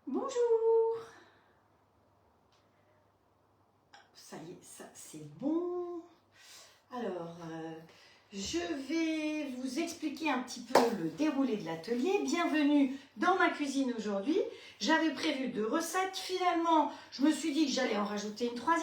Bonjour. Ça y est, ça c'est bon. Alors, je vais vous expliquer un petit peu le déroulé de l'atelier. Bienvenue dans ma cuisine aujourd'hui. J'avais prévu 2 recettes. Finalement, je me suis dit que j'allais en rajouter une 3e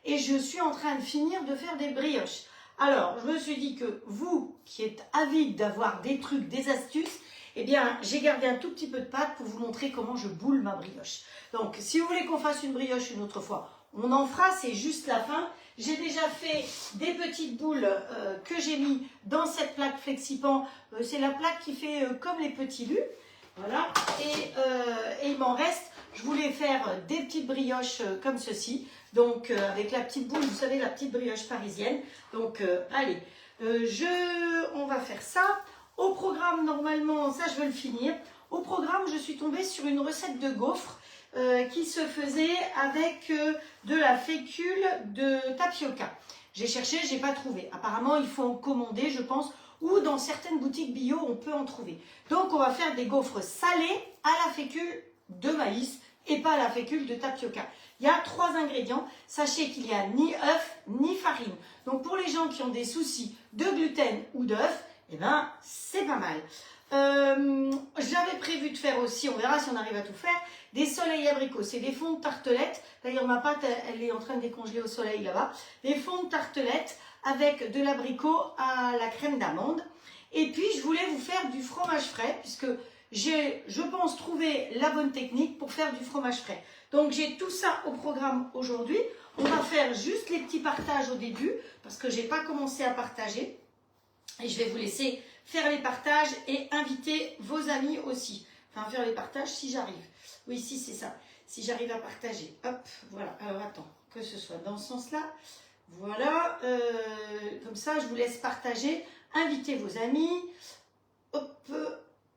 et je suis en train de finir de faire des brioches. Alors, je me suis dit que vous qui êtes avides d'avoir des trucs, des astuces, eh bien, j'ai gardé un tout petit peu de pâte pour vous montrer comment je boule ma brioche. Donc, si vous voulez qu'on fasse une brioche une autre fois, on en fera, c'est juste la fin. J'ai déjà fait des petites boules que j'ai mis dans cette plaque Flexipan. C'est la plaque qui fait comme les petits lus. Voilà. Et il m'en reste. Je voulais faire des petites brioches comme ceci. Donc, avec la petite boule, vous savez, la petite brioche parisienne. Donc, allez, on va faire ça. Au programme, normalement, ça je vais le finir. Au programme, je suis tombée sur une recette de gaufres qui se faisait avec de la fécule de tapioca. J'ai cherché, je n'ai pas trouvé. Apparemment, il faut en commander, je pense, ou dans certaines boutiques bio, on peut en trouver. Donc, on va faire des gaufres salées à la fécule de maïs et pas à la fécule de tapioca. Il y a 3 ingrédients. Sachez qu'il n'y a ni œuf, ni farine. Donc, pour les gens qui ont des soucis de gluten ou d'œuf, eh bien, c'est pas mal. J'avais prévu de faire aussi, on verra si on arrive à tout faire, des soleils abricots. C'est des fonds de tartelettes. D'ailleurs, ma pâte, elle est en train de décongeler au soleil là-bas. Des fonds de tartelettes avec de l'abricot à la crème d'amande. Et puis, je voulais vous faire du fromage frais, puisque j'ai, je pense, trouvé la bonne technique pour faire du fromage frais. Donc, j'ai tout ça au programme aujourd'hui. On va faire juste les petits partages au début, parce que je n'ai pas commencé à partager. Et je vais vous laisser faire les partages et inviter vos amis aussi. Enfin, faire les partages si j'arrive. Oui, si, c'est ça. Si j'arrive à partager. Hop, voilà. Alors, attends, que ce soit dans ce sens-là. Voilà. Comme ça, je vous laisse partager. Invitez vos amis. Hop,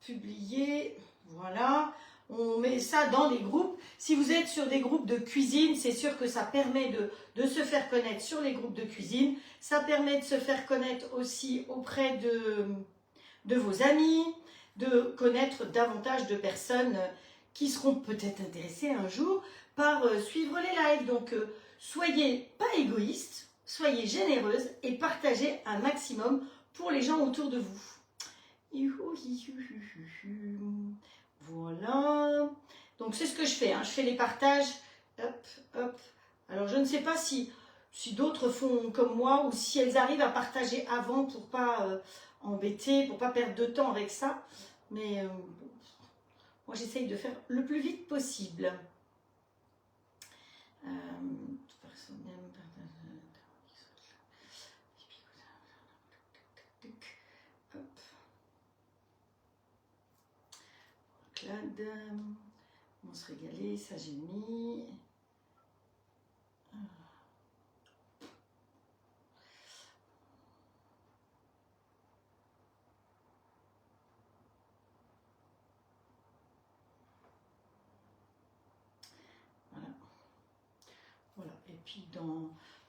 publier. Voilà. On met ça dans les groupes. Si vous êtes sur des groupes de cuisine, c'est sûr que ça permet de se faire connaître sur les groupes de cuisine. Ça permet de se faire connaître aussi auprès de vos amis, de connaître davantage de personnes qui seront peut-être intéressées un jour par suivre les lives. Donc, soyez pas égoïstes, soyez généreuses et partagez un maximum pour les gens autour de vous. Voilà. Donc, c'est ce que je fais. Hein. Je fais les partages. Hop, hop. Alors, je ne sais pas si d'autres font comme moi ou si elles arrivent à partager avant pour pas embêter, pour pas perdre de temps avec ça. Mais moi, j'essaye de faire le plus vite possible. On se régaler, ça j'ai mis. Voilà. Et puis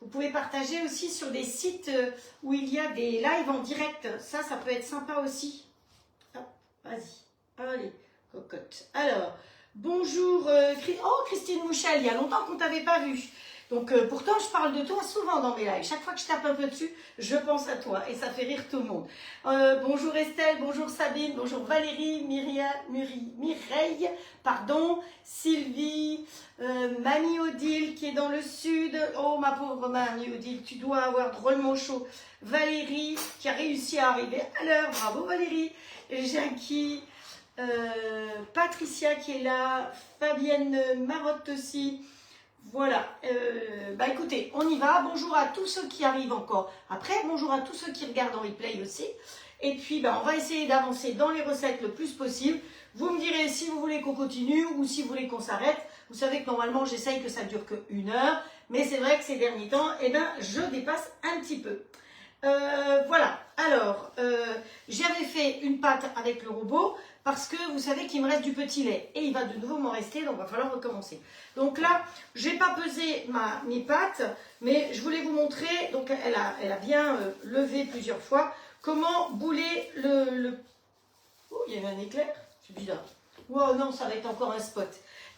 vous pouvez partager aussi sur des sites où il y a des lives en direct. Ça peut être sympa aussi. Hop, vas-y. Allez, cocotte. Alors, bonjour Christine Mouchel, il y a longtemps qu'on ne t'avait pas vue. Donc pourtant, je parle de toi souvent dans mes lives. Chaque fois que je tape un peu dessus, je pense à toi et ça fait rire tout le monde. Bonjour Estelle, bonjour Sabine, bonjour Valérie, Mireille, pardon, Sylvie, Mamie Odile qui est dans le sud. Oh ma pauvre Mamie Odile, tu dois avoir drôlement chaud. Valérie qui a réussi à arriver à l'heure, bravo Valérie. Jackie, Patricia qui est là, Fabienne Marotte aussi. Voilà, bah écoutez, on y va. Bonjour à tous ceux qui arrivent encore après. Bonjour à tous ceux qui regardent en replay aussi. Et puis, bah, on va essayer d'avancer dans les recettes le plus possible. Vous me direz si vous voulez qu'on continue ou si vous voulez qu'on s'arrête. Vous savez que normalement, j'essaye que ça dure que 1 heure. Mais c'est vrai que ces derniers temps, eh ben, je dépasse un petit peu. Voilà, alors, j'avais fait une pâte avec le robot parce que vous savez qu'il me reste du petit lait et il va de nouveau m'en rester, donc il va falloir recommencer. Donc là, je n'ai pas pesé mes pâtes, mais je voulais vous montrer, donc elle a bien levé plusieurs fois, comment bouler le... Oh, il y a eu un éclair, c'est bizarre. Oh non, ça va être encore un spot.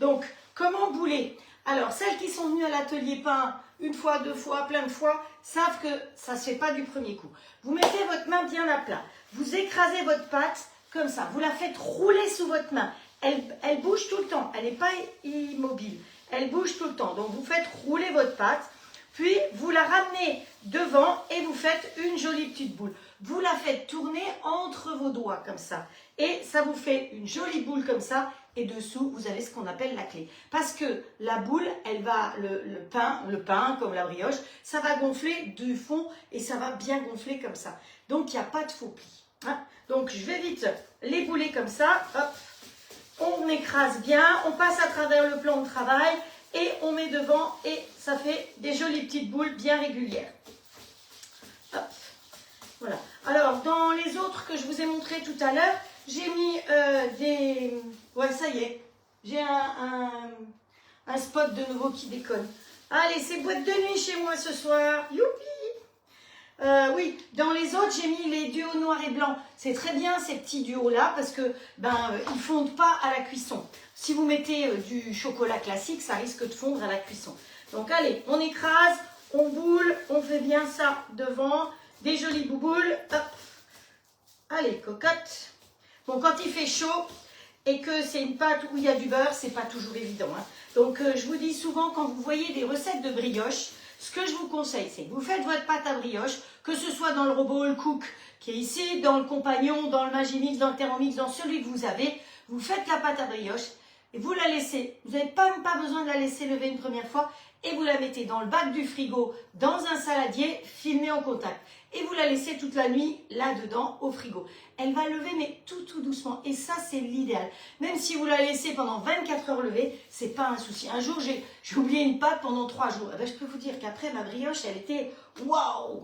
Donc, comment bouler? Alors, celles qui sont venues à l'atelier pain une fois, deux fois, plein de fois, savent que ça ne se fait pas du premier coup. Vous mettez votre main bien à plat. Vous écrasez votre pâte comme ça. Vous la faites rouler sous votre main. Elle bouge tout le temps. Elle n'est pas immobile. Elle bouge tout le temps. Donc, vous faites rouler votre pâte. Puis, vous la ramenez devant et vous faites une jolie petite boule. Vous la faites tourner entre vos doigts comme ça. Et ça vous fait une jolie boule comme ça. Et dessous, vous avez ce qu'on appelle la clé. Parce que la boule, elle va, le pain, comme la brioche, ça va gonfler du fond et ça va bien gonfler comme ça. Donc, il n'y a pas de faux plis. Hein. Donc, je vais vite les bouler comme ça. Hop. On écrase bien, on passe à travers le plan de travail et on met devant et ça fait des jolies petites boules bien régulières. Hop. Voilà. Alors, dans les autres que je vous ai montré tout à l'heure, j'ai mis des... Ouais, ça y est. J'ai un spot de nouveau qui déconne. Allez, c'est boîte de nuit chez moi ce soir. Youpi! Oui, dans les autres, j'ai mis les duos noir et blanc. C'est très bien ces petits duos-là parce que ils fondent pas à la cuisson. Si vous mettez du chocolat classique, ça risque de fondre à la cuisson. Donc, allez, on écrase, on boule, on fait bien ça devant. Des jolies bouboules. Hop. Allez, cocotte. Bon, quand il fait chaud et que c'est une pâte où il y a du beurre, c'est pas toujours évident. Hein. Donc, je vous dis souvent, quand vous voyez des recettes de brioche, ce que je vous conseille, c'est que vous faites votre pâte à brioche, que ce soit dans le robot All Cook qui est ici, dans le Compagnon, dans le Magimix, dans le Thermomix, dans celui que vous avez, vous faites la pâte à brioche et vous la laissez. Vous n'avez même pas besoin de la laisser lever une première fois et vous la mettez dans le bac du frigo, dans un saladier, filmé en contact. Et vous la laissez toute la nuit là-dedans au frigo. Elle va lever mais tout doucement. Et ça, c'est l'idéal. Même si vous la laissez pendant 24 heures levée, c'est pas un souci. Un jour, j'ai oublié une pâte pendant 3 jours. Eh ben, je peux vous dire qu'après, ma brioche, elle était waouh!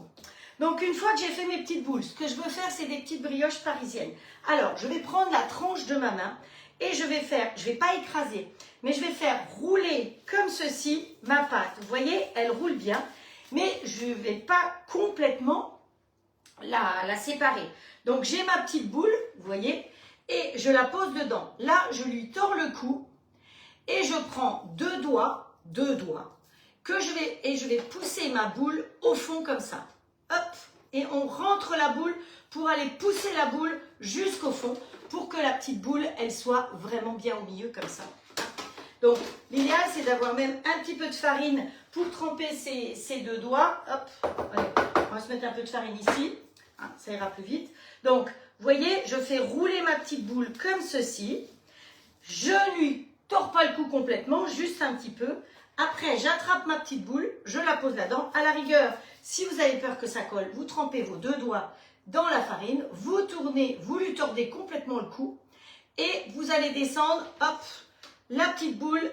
Donc, une fois que j'ai fait mes petites boules, ce que je veux faire, c'est des petites brioches parisiennes. Alors, je vais prendre la tranche de ma main et je vais pas écraser, mais je vais faire rouler comme ceci ma pâte. Vous voyez, elle roule bien, mais je ne vais pas complètement la séparer. Donc, j'ai ma petite boule, vous voyez, et je la pose dedans. Là, je lui tords le cou et je prends deux doigts, que je vais pousser ma boule au fond comme ça. Hop, et on rentre la boule pour aller pousser la boule jusqu'au fond pour que la petite boule, elle soit vraiment bien au milieu comme ça. Donc, l'idéal, c'est d'avoir même un petit peu de farine pour tremper ces deux doigts. Hop, allez, on va se mettre un peu de farine ici. Hein, ça ira plus vite. Donc, vous voyez, je fais rouler ma petite boule comme ceci. Je lui tords pas le cou complètement, juste un petit peu. Après, j'attrape ma petite boule, je la pose là-dedans. À la rigueur, si vous avez peur que ça colle, vous trempez vos deux doigts dans la farine, vous tournez, vous lui tordez complètement le cou et vous allez descendre, hop, la petite boule,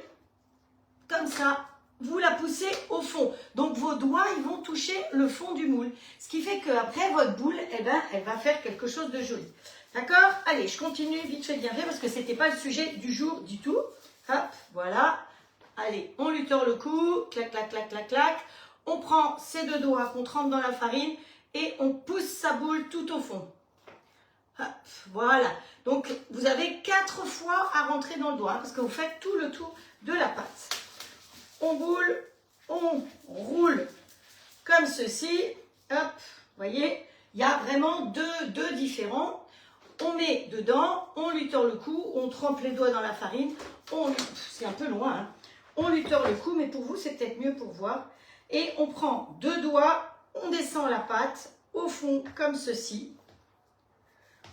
comme ça, vous la poussez au fond. Donc, vos doigts, ils vont toucher le fond du moule. Ce qui fait qu'après, votre boule, eh ben, elle va faire quelque chose de joli. D'accord? Allez, je continue vite fait bien fait parce que ce n'était pas le sujet du jour du tout. Hop, voilà. Allez, on lui tord le cou, clac, clac, clac, clac, clac. On prend ces deux doigts qu'on trempe dans la farine et on pousse sa boule tout au fond. Hop, voilà. Donc, vous avez 4 fois à rentrer dans le doigt hein, parce que vous faites tout le tour de la pâte. On boule, on roule comme ceci. Hop, vous voyez, il y a vraiment deux différents. On met dedans, on lui tord le cou, on trempe les doigts dans la farine. C'est un peu loin, hein. On lui tord le cou, mais pour vous, c'est peut-être mieux pour voir. Et on prend deux doigts, on descend la pâte au fond comme ceci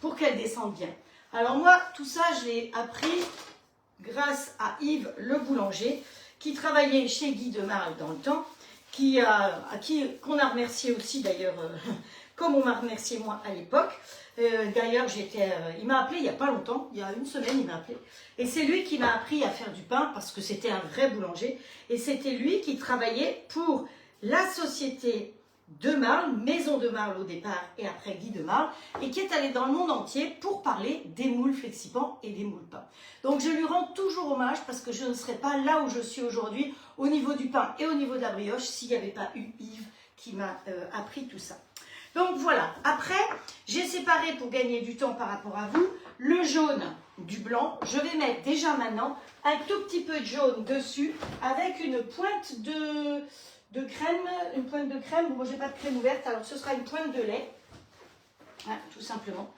pour qu'elle descende bien. Alors moi, tout ça, je l'ai appris grâce à Yves le boulanger qui travaillait chez Guy de Marle dans le temps, qu'on a remercié aussi d'ailleurs, comme on m'a remercié moi à l'époque. D'ailleurs, il m'a appelé il n'y a pas longtemps, il y a une semaine, il m'a appelé. Et c'est lui qui m'a appris à faire du pain parce que c'était un vrai boulanger. Et c'était lui qui travaillait pour la société de Marle, Maison de Marle au départ et après Guy de Marle, et qui est allé dans le monde entier pour parler des moules Flexi-Pan et des moules pain. Donc je lui rends toujours hommage parce que je ne serais pas là où je suis aujourd'hui au niveau du pain et au niveau de la brioche s'il n'y avait pas eu Yves qui m'a appris tout ça. Donc voilà, après, j'ai séparé pour gagner du temps par rapport à vous le jaune du blanc, je vais mettre déjà maintenant un tout petit peu de jaune dessus avec une pointe de crème, bon, j'ai pas de crème ouverte, alors ce sera une pointe de lait, hein, tout simplement.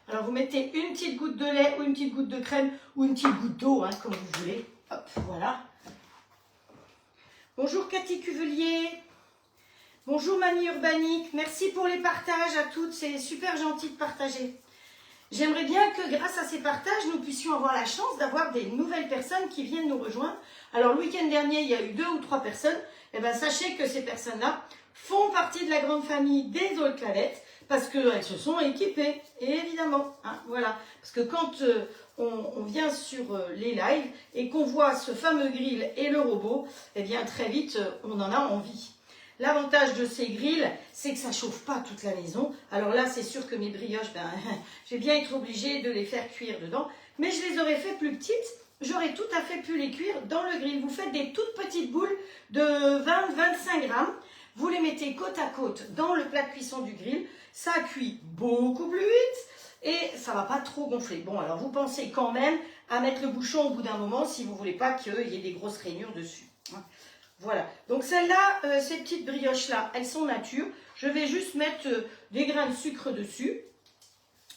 Alors vous mettez une petite goutte de lait ou une petite goutte de crème ou une petite goutte d'eau, hein, comme vous voulez. Hop, voilà. Bonjour Cathy Cuvelier. Bonjour Mani Urbanique. Merci pour les partages à toutes, c'est super gentil de partager. J'aimerais bien que grâce à ces partages, nous puissions avoir la chance d'avoir des nouvelles personnes qui viennent nous rejoindre. Alors le week-end dernier, il y a eu 2 ou 3 personnes. Et bien sachez que ces personnes-là font partie de la grande famille des All Clavettes parce qu'elles se sont équipées, évidemment. Hein, voilà. Parce que quand on vient sur les lives et qu'on voit ce fameux grill et le robot, eh bien très vite, on en a envie. L'avantage de ces grilles, c'est que ça ne chauffe pas toute la maison. Alors là, c'est sûr que mes brioches, ben, je vais bien être obligée de les faire cuire dedans. Mais je les aurais fait plus petites. J'aurais tout à fait pu les cuire dans le grill. Vous faites des toutes petites boules de 20-25 grammes. Vous les mettez côte à côte dans le plat de cuisson du grill. Ça cuit beaucoup plus vite et ça ne va pas trop gonfler. Bon, alors vous pensez quand même à mettre le bouchon au bout d'un moment si vous ne voulez pas qu'il y ait des grosses rainures dessus. Voilà, donc celles-là, ces petites brioches-là, elles sont nature. Je vais juste mettre des grains de sucre dessus.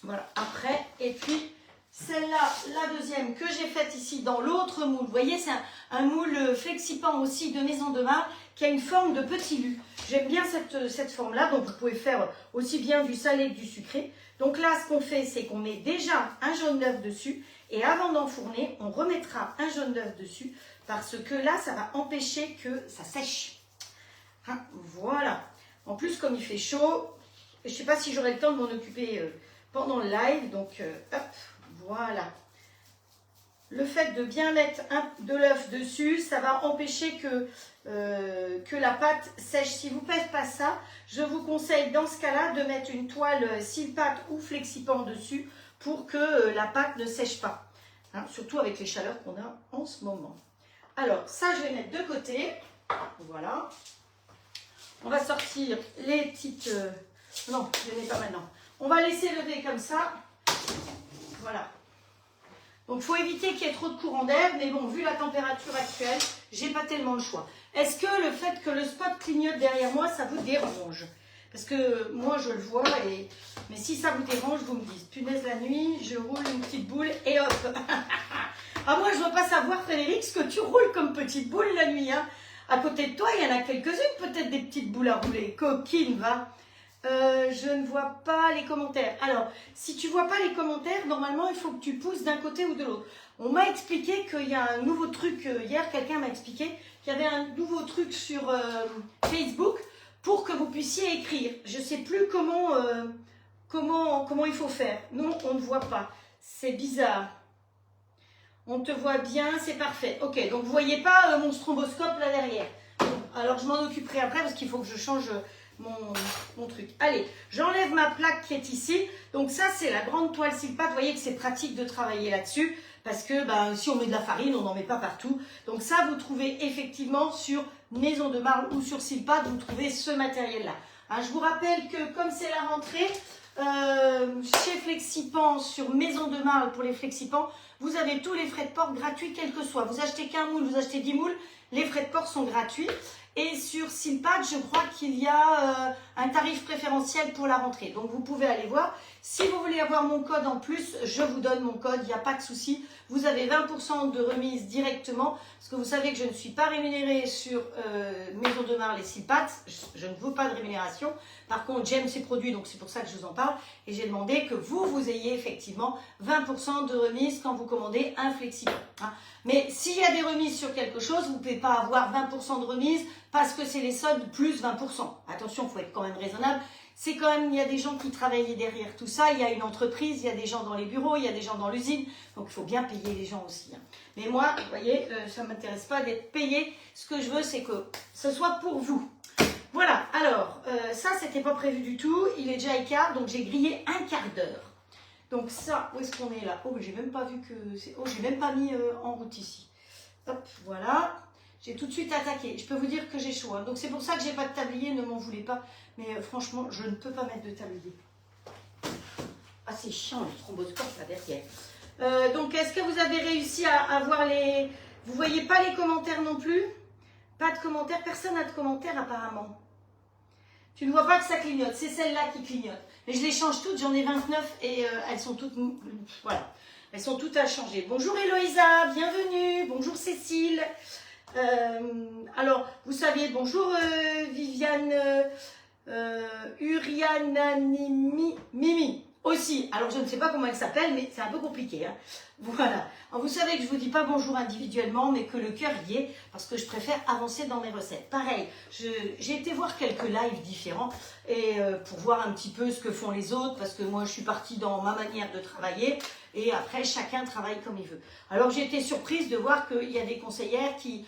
Voilà, après, et puis celle-là, la deuxième que j'ai faite ici dans l'autre moule. Vous voyez, c'est un moule flexipan aussi de Maison de Marle qui a une forme de petit lu. J'aime bien cette forme-là, donc vous pouvez faire aussi bien du salé que du sucré. Donc là, ce qu'on fait, c'est qu'on met déjà un jaune d'œuf dessus et avant d'enfourner, on remettra un jaune d'œuf dessus parce que là, ça va empêcher que ça sèche. Hein, voilà. En plus, comme il fait chaud, je ne sais pas si j'aurai le temps de m'en occuper pendant le live, donc hop, voilà. Le fait de bien mettre de l'œuf dessus, ça va empêcher que la pâte sèche. Si vous ne faites pas ça, je vous conseille dans ce cas-là de mettre une toile Silpat ou Flexipan dessus pour que la pâte ne sèche pas. Hein, surtout avec les chaleurs qu'on a en ce moment. Alors, ça, je vais mettre de côté. Voilà. On va sortir les petites... non, je ne les mets pas maintenant. On va laisser lever comme ça. Voilà. Donc, il faut éviter qu'il y ait trop de courant d'air. Mais bon, vu la température actuelle, j'ai pas tellement le choix. Est-ce que le fait que le spot clignote derrière moi, ça vous dérange? Parce que moi, je le vois. Mais si ça vous dérange, vous me dites. Punaise, la nuit, je roule une petite boule et hop. Ah, moi, je ne veux pas savoir, Frédéric, ce que tu roules comme petite boule la nuit. Hein. À côté de toi, il y en a quelques-unes, peut-être des petites boules à rouler. Coquine, va. Je ne vois pas les commentaires. Alors, si tu ne vois pas les commentaires, normalement, il faut que tu pousses d'un côté ou de l'autre. On m'a expliqué qu'il y a un nouveau truc. Hier, quelqu'un m'a expliqué qu'il y avait un nouveau truc sur Facebook pour que vous puissiez écrire. Je ne sais plus comment il faut faire. Non, on ne voit pas. C'est bizarre. On te voit bien, c'est parfait. Ok, donc vous ne voyez pas mon stromboscope là derrière. Alors je m'en occuperai après parce qu'il faut que je change mon truc. Allez, j'enlève ma plaque qui est ici. Donc ça, c'est la grande toile Silpat. Vous voyez que c'est pratique de travailler là-dessus parce que si on met de la farine, on n'en met pas partout. Donc ça, vous trouvez effectivement sur Maison de Marle ou sur Silpat, vous trouvez ce matériel-là. Hein, je vous rappelle que comme c'est la rentrée, chez Flexipan, sur Maison de Marle pour les Flexipans, vous avez tous les frais de port gratuits, quel que soit. Vous achetez qu'un moule, vous achetez 10 moules, les frais de port sont gratuits. Et sur Silpat, je crois qu'il y a un tarif préférentiel pour la rentrée. Donc, vous pouvez aller voir. Si vous voulez avoir mon code en plus, je vous donne mon code, il n'y a pas de souci. Vous avez 20% de remise directement. Parce que vous savez que je ne suis pas rémunérée sur Maison de Marle et Silpat. Je ne veux pas de rémunération. Par contre, j'aime ces produits, donc c'est pour ça que je vous en parle. Et j'ai demandé que vous ayez effectivement 20% de remise quand vous commandez un Flexipan. Hein. Mais s'il y a des remises sur quelque chose, vous ne pouvez pas avoir 20% de remise parce que c'est les soldes plus 20%. Attention, il faut être quand même raisonnable. C'est quand même, il y a des gens qui travaillent derrière tout ça. Il y a une entreprise, il y a des gens dans les bureaux, il y a des gens dans l'usine. Donc, il faut bien payer les gens aussi. Hein. Mais moi, vous voyez, ça ne m'intéresse pas d'être payé. Ce que je veux, c'est que ce soit pour vous. Voilà, alors, ça, c'était pas prévu du tout. Il est déjà écart, donc j'ai grillé un quart d'heure. Donc ça, où est-ce qu'on est là? Oh, j'ai même pas vu que c'est... Oh, j'ai même pas mis en route ici. Hop, voilà. J'ai tout de suite attaqué. Je peux vous dire que j'ai chaud. Hein. Donc c'est pour ça que j'ai pas de tablier, ne m'en voulez pas. Mais franchement, je ne peux pas mettre de tablier. Ah, c'est chiant le thromboscope là derrière. Donc, est-ce que vous avez réussi à voir les... Vous voyez pas les commentaires non plus? Pas de commentaires, personne n'a de commentaires apparemment. Tu ne vois pas que ça clignote, c'est celle-là qui clignote. Mais je les change toutes, j'en ai 29 et elles sont toutes... Voilà, elles sont toutes à changer. Bonjour Héloïsa, bienvenue. Bonjour Cécile. Alors, vous saviez, bonjour Viviane Uriananimi Mimi aussi. Alors, je ne sais pas comment elle s'appelle, mais c'est un peu compliqué. Hein. Voilà. Alors, vous savez que je ne vous dis pas bonjour individuellement, mais que le cœur y est, parce que je préfère avancer dans mes recettes. Pareil, j'ai été voir quelques lives différents et pour voir un petit peu ce que font les autres, parce que moi, je suis partie dans ma manière de travailler. Et après, chacun travaille comme il veut. Alors, j'ai été surprise de voir qu'il y a des conseillères qui...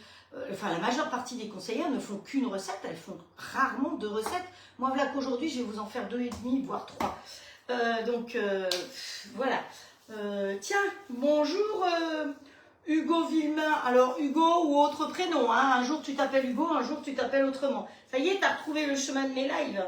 Enfin, la majeure partie des conseillères ne font qu'une recette. Elles font rarement 2 recettes. Moi, voilà qu'aujourd'hui, je vais vous en faire 2,5, voire 3. Voilà. Tiens, bonjour Hugo Villemain. Alors, Hugo ou autre prénom. Hein. Un jour, tu t'appelles Hugo, un jour, tu t'appelles autrement. Ça y est, tu as retrouvé le chemin de mes lives.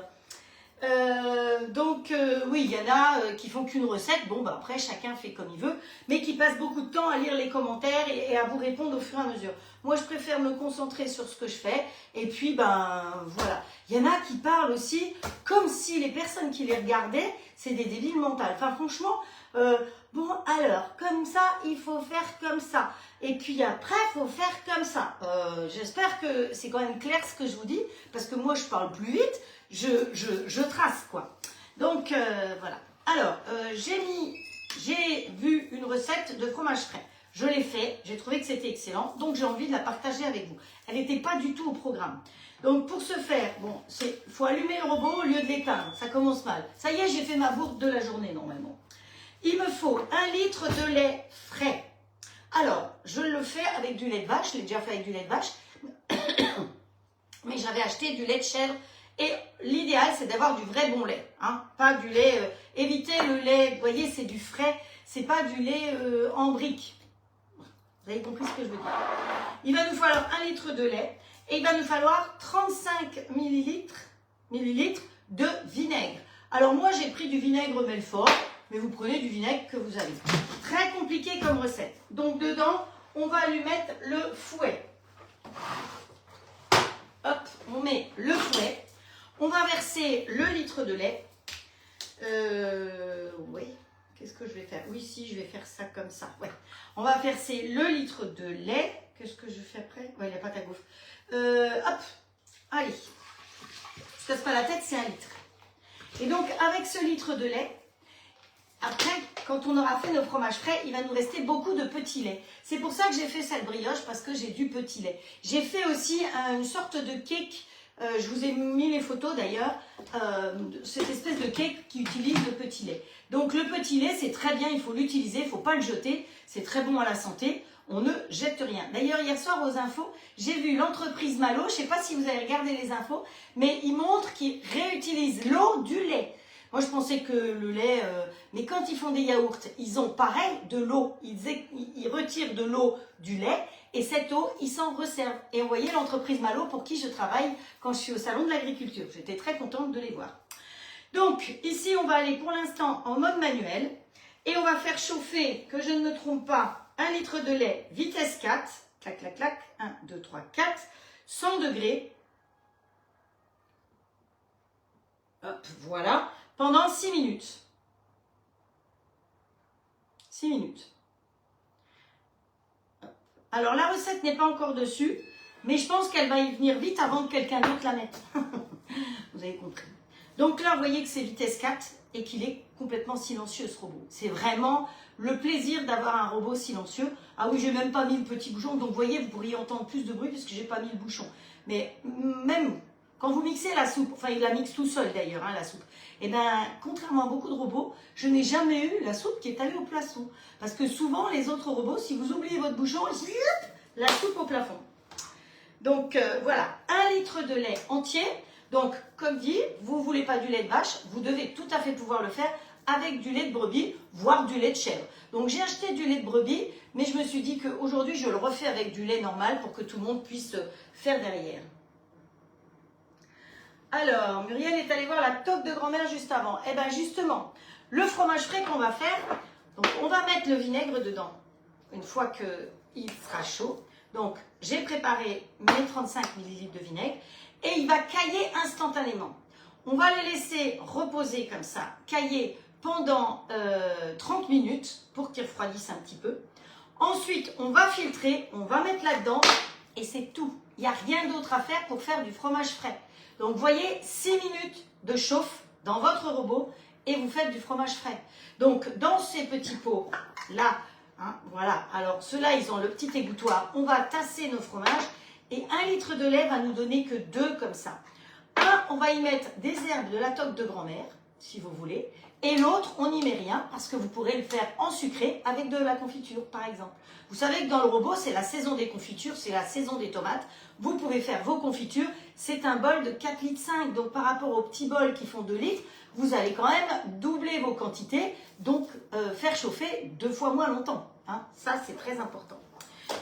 Oui, il y en a qui font qu'une recette, bon bah après chacun fait comme il veut, mais qui passent beaucoup de temps à lire les commentaires et à vous répondre au fur et à mesure. Moi je préfère me concentrer sur ce que je fais, et puis ben voilà. Il y en a qui parlent aussi comme si les personnes qui les regardaient, c'est des débiles mentales. Enfin franchement, bon alors, comme ça, il faut faire comme ça, et puis après, il faut faire comme ça. J'espère que c'est quand même clair ce que je vous dis, parce que moi je parle plus vite, je trace quoi. Donc voilà. Alors, j'ai vu une recette de fromage frais. Je l'ai fait, j'ai trouvé que c'était excellent, donc j'ai envie de la partager avec vous. Elle n'était pas du tout au programme. Donc pour ce faire, bon, il faut allumer le robot au lieu de l'éteindre, ça commence mal. Ça y est, j'ai fait ma bourde de la journée normalement. Il me faut 1 litre de lait frais. Alors, je le fais avec du lait de vache, je l'ai déjà fait avec du lait de vache, mais j'avais acheté du lait de chèvre. Et l'idéal, c'est d'avoir du vrai bon lait, hein, pas du lait, évitez le lait, vous voyez, c'est du frais, c'est pas du lait en brique. Vous avez compris ce que je veux dire. Il va nous falloir 1 litre de lait et il va nous falloir 35 millilitres de vinaigre. Alors moi, j'ai pris du vinaigre Melfort, mais vous prenez du vinaigre que vous avez. Très compliqué comme recette. Donc dedans, on va lui mettre le fouet. Hop, on met le fouet. On va verser le litre de lait. Oui, qu'est-ce que je vais faire? Oui, si, je vais faire ça comme ça. Ouais. On va verser le litre de lait. Qu'est-ce que je fais après? Ouais, il n'y a pas ta gaufre. Hop, allez. Je ne casse pas la tête, c'est 1 litre. Et donc, avec ce litre de lait, après, quand on aura fait nos fromages frais, il va nous rester beaucoup de petits laits. C'est pour ça que j'ai fait cette brioche, parce que j'ai du petit lait. J'ai fait aussi une sorte de cake. Je vous ai mis les photos d'ailleurs, cette espèce de cake qui utilise le petit lait. Donc le petit lait, c'est très bien, il faut l'utiliser, il ne faut pas le jeter, c'est très bon à la santé, on ne jette rien. D'ailleurs, hier soir aux infos, j'ai vu l'entreprise Malo, je ne sais pas si vous avez regardé les infos, mais ils montrent qu'ils réutilisent l'eau du lait. Moi, je pensais que le lait, mais quand ils font des yaourts, ils ont pareil de l'eau, ils retirent de l'eau du lait, et cette eau, ils s'en resservent. Et vous voyez l'entreprise Malo pour qui je travaille quand je suis au salon de l'agriculture. J'étais très contente de les voir. Donc, ici, on va aller pour l'instant en mode manuel. Et on va faire chauffer, que je ne me trompe pas, 1 litre de lait vitesse 4. Clac, clac, clac. 1, 2, 3, 4. 100 degrés. Hop, voilà. Pendant 6 minutes. 6 minutes. Alors, la recette n'est pas encore dessus, mais je pense qu'elle va y venir vite avant que quelqu'un d'autre la mette. Vous avez compris. Donc là, vous voyez que c'est vitesse 4 et qu'il est complètement silencieux, ce robot. C'est vraiment le plaisir d'avoir un robot silencieux. Ah oui, j'ai même pas mis le petit bouchon, donc vous voyez, vous pourriez entendre plus de bruit parce que j'ai pas mis le bouchon. Mais même quand vous mixez la soupe, enfin il la mixe tout seul d'ailleurs, hein, la soupe, et bien contrairement à beaucoup de robots, je n'ai jamais eu la soupe qui est allée au plafond. Parce que souvent, les autres robots, si vous oubliez votre bouchon, la soupe au plafond. Donc voilà, 1 litre de lait entier. Donc, comme dit, vous ne voulez pas du lait de vache, vous devez tout à fait pouvoir le faire avec du lait de brebis, voire du lait de chèvre. Donc, j'ai acheté du lait de brebis, mais je me suis dit qu'aujourd'hui, je le refais avec du lait normal pour que tout le monde puisse faire derrière. Alors, Muriel est allée voir la toque de grand-mère juste avant. Eh bien, justement, le fromage frais qu'on va faire, donc on va mettre le vinaigre dedans une fois qu'il sera chaud. Donc j'ai préparé mes 35 ml de vinaigre et il va cailler instantanément. On va les laisser reposer comme ça, cailler pendant 30 minutes pour qu'ils refroidissent un petit peu. Ensuite, on va filtrer, on va mettre là-dedans et c'est tout. Il n'y a rien d'autre à faire pour faire du fromage frais. Donc, vous voyez, 6 minutes de chauffe dans votre robot et vous faites du fromage frais. Donc, dans ces petits pots, là, hein, voilà. Alors, ceux-là, ils ont le petit égouttoir. On va tasser nos fromages et 1 litre de lait va nous donner que 2 comme ça. Un, on va y mettre des herbes de la toque de grand-mère, si vous voulez. Et l'autre, on n'y met rien parce que vous pourrez le faire en sucré avec de la confiture, par exemple. Vous savez que dans le robot, c'est la saison des confitures, c'est la saison des tomates. Vous pouvez faire vos confitures. C'est un bol de 4,5 litres. Donc, par rapport aux petits bols qui font 2 litres, vous allez quand même doubler vos quantités. Donc, faire chauffer 2 fois moins longtemps. Hein. Ça, c'est très important.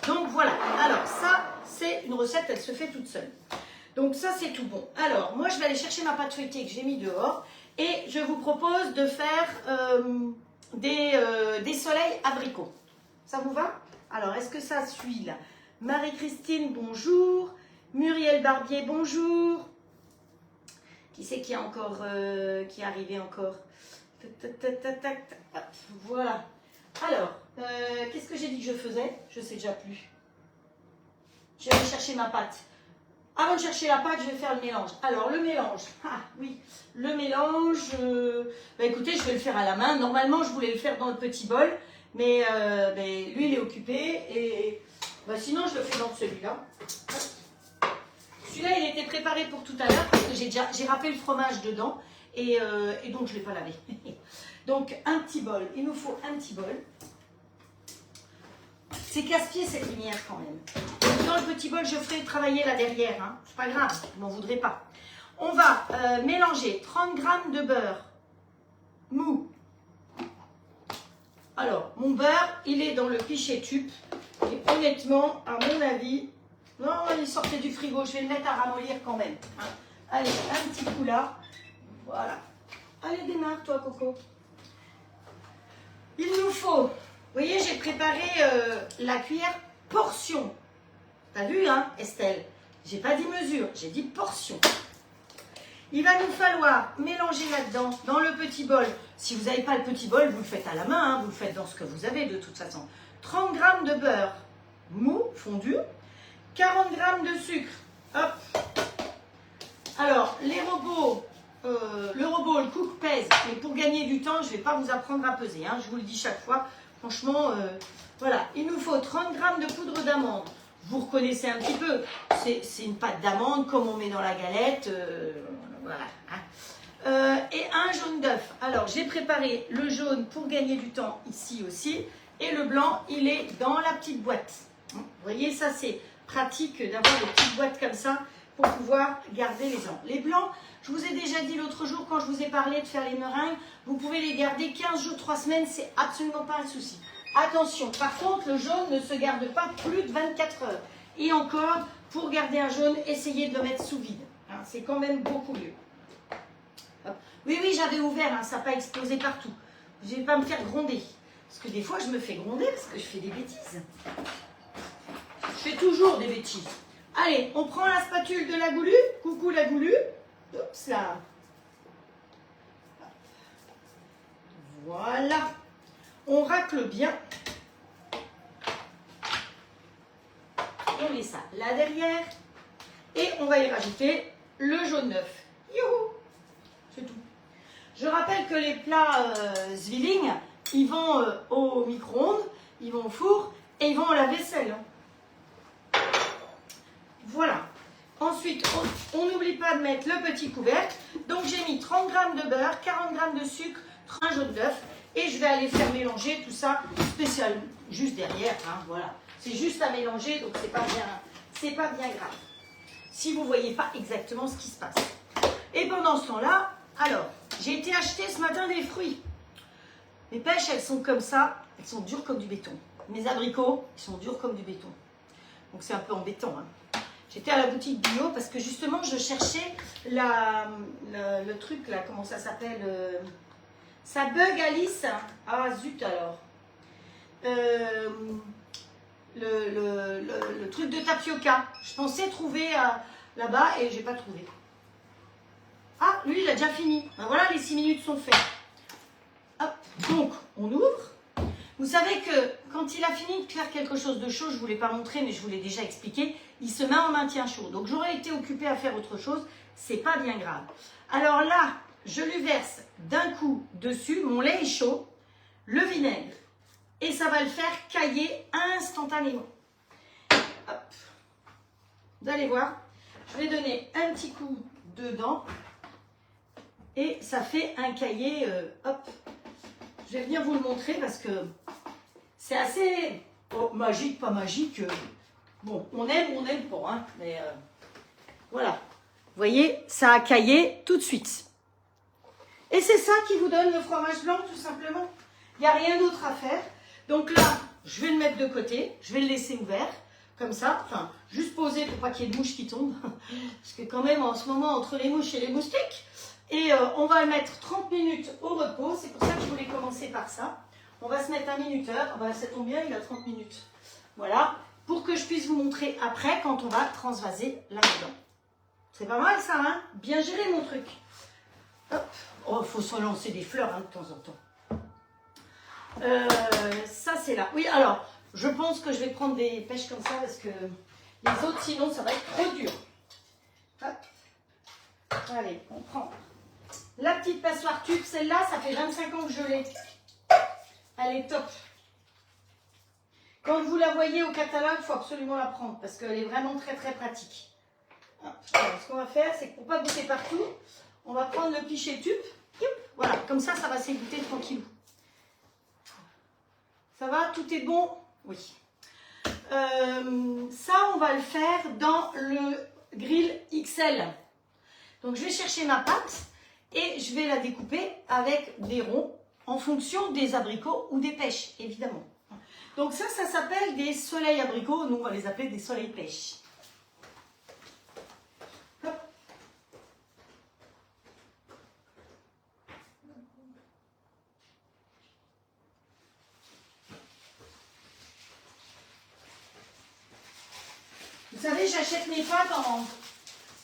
Donc, voilà. Alors, ça, c'est une recette, elle se fait toute seule. Donc, ça, c'est tout bon. Alors, moi, je vais aller chercher ma pâte feuilletée que j'ai mis dehors. Et je vous propose de faire des soleils abricots. Ça vous va? Alors, est-ce que ça suit là? Marie-Christine, bonjour. Muriel Barbier, bonjour. Qui c'est qui est encore, qui est arrivé encore? Hop, voilà. Alors, qu'est-ce que j'ai dit que je faisais? Je ne sais déjà plus. Je vais aller chercher ma pâte. Avant de chercher la pâte, je vais faire le mélange. Alors, le mélange. Ah oui, le mélange. Bah, écoutez, je vais le faire à la main. Normalement, je voulais le faire dans le petit bol. Mais lui, il est occupé. Et bah, sinon, je le fais dans celui-là. Celui-là, il était préparé pour tout à l'heure parce que j'ai râpé le fromage dedans. Et donc, je ne l'ai pas lavé. Donc, un petit bol. Il nous faut un petit bol. C'est casse-pied cette lumière quand même. Dans le petit bol, je ferai travailler là derrière. Hein. C'est pas grave, vous m'en voudrez pas. On va mélanger 30 g de beurre mou. Alors, mon beurre, il est dans le pichet tube. Et honnêtement, à mon avis, non, il sortait du frigo. Je vais le mettre à ramollir quand même. Hein. Allez, un petit coup là. Voilà. Allez, démarre toi, Coco. Il nous faut... Vous voyez, j'ai préparé la cuillère portion. T'as vu, hein, Estelle? J'ai pas dit mesure, j'ai dit portion. Il va nous falloir mélanger là-dedans, dans le petit bol. Si vous n'avez pas le petit bol, vous le faites à la main, hein, vous le faites dans ce que vous avez de toute façon. 30 g de beurre mou, fondu, 40 g de sucre. Hop. Alors, les robots, le robot, le cook pèse, mais pour gagner du temps, je ne vais pas vous apprendre à peser, hein, je vous le dis chaque fois. Franchement, voilà, il nous faut 30 g de poudre d'amande. Vous reconnaissez un petit peu, c'est une pâte d'amande comme on met dans la galette, voilà. Hein. Et un jaune d'œuf. Alors, j'ai préparé le jaune pour gagner du temps ici aussi. Et le blanc, il est dans la petite boîte. Vous voyez, ça c'est pratique d'avoir des petites boîtes comme ça pour pouvoir garder les blancs. Les blancs, je vous ai déjà dit l'autre jour quand je vous ai parlé de faire les meringues, vous pouvez les garder 15 jours, 3 semaines, c'est absolument pas un souci. Attention, par contre, le jaune ne se garde pas plus de 24 heures. Et encore, pour garder un jaune, essayez de le mettre sous vide. Hein, c'est quand même beaucoup mieux. Hop. Oui, oui, j'avais ouvert, hein, ça n'a pas explosé partout. Je ne vais pas me faire gronder. Parce que des fois, je me fais gronder parce que je fais des bêtises. Je fais toujours des bêtises. Allez, on prend la spatule de la goulue. Coucou la goulue. Oups là. Voilà. On racle bien. Et on met ça là derrière. Et on va y rajouter le jaune d'œuf. Youhou! C'est tout. Je rappelle que les plats Zwilling, ils vont au micro-ondes, ils vont au four et ils vont au lave-vaisselle. Voilà. Ensuite, on n'oublie pas de mettre le petit couvercle. Donc, j'ai mis 30 g de beurre, 40 g de sucre, un jaune d'œuf. Et je vais aller faire mélanger tout ça spécialement, juste derrière. Hein, voilà. C'est juste à mélanger, donc c'est pas bien grave. Si vous ne voyez pas exactement ce qui se passe. Et pendant ce temps-là, alors, j'ai été acheter ce matin des fruits. Mes pêches, elles sont comme ça, elles sont dures comme du béton. Mes abricots, ils sont durs comme du béton. Donc c'est un peu embêtant. Hein. J'étais à la boutique bio parce que justement, je cherchais le truc là, comment ça s'appelle Ça bug Alice. Ah zut alors. Le truc de tapioca. Je pensais trouver là-bas et j'ai pas trouvé. Ah, lui il a déjà fini. Ben voilà, les 6 minutes sont faites. Hop, donc on ouvre. Vous savez que quand il a fini de faire quelque chose de chaud, je ne vous l'ai pas montré, mais je vous l'ai déjà expliqué, il se met en maintien chaud. Donc j'aurais été occupée à faire autre chose, c'est pas bien grave. Alors là, je lui verse d'un coup dessus, mon lait est chaud, le vinaigre, et ça va le faire cailler instantanément. Hop. Vous allez voir, je vais donner un petit coup dedans, et ça fait un caillé, hop. Je vais venir vous le montrer parce que c'est assez magique, pas magique. Bon, on aime ou on n'aime pas, hein, mais voilà. Vous voyez, ça a caillé tout de suite. Et c'est ça qui vous donne le fromage blanc, tout simplement. Il n'y a rien d'autre à faire. Donc là, je vais le mettre de côté, je vais le laisser ouvert, comme ça. Enfin, juste poser pour pas qu'il y ait de mouches qui tombent. Parce que quand même, en ce moment, entre les mouches et les moustiques. Et on va mettre 30 minutes au repos. C'est pour ça que je voulais commencer par ça. On va se mettre un minuteur. Ben, ça tombe bien, il a 30 minutes. Voilà. Pour que je puisse vous montrer après quand on va transvaser là-dedans. C'est pas mal ça, hein? Bien géré mon truc. Hop. Oh, faut se lancer des fleurs hein, de temps en temps. Ça c'est là. Oui, alors, je pense que je vais prendre des pêches comme ça parce que les autres, sinon, ça va être trop dur. Hop. Allez, on prend la petite passoire tube. Celle-là, ça fait 25 ans que je l'ai. Elle est top. Quand vous la voyez au catalogue, il faut absolument la prendre parce qu'elle est vraiment très très pratique. Alors, ce qu'on va faire, c'est que pour ne pas goûter partout, on va prendre le pichet tube. Voilà, comme ça, ça va s'égoutter tranquillou. Ça va? Tout est bon? Oui. Ça, on va le faire dans le grill XL. Donc, je vais chercher ma pâte et je vais la découper avec des ronds en fonction des abricots ou des pêches, évidemment. Donc ça s'appelle des soleils abricots. Nous, on va les appeler des soleils pêches. Hop. Vous savez, j'achète mes pâtes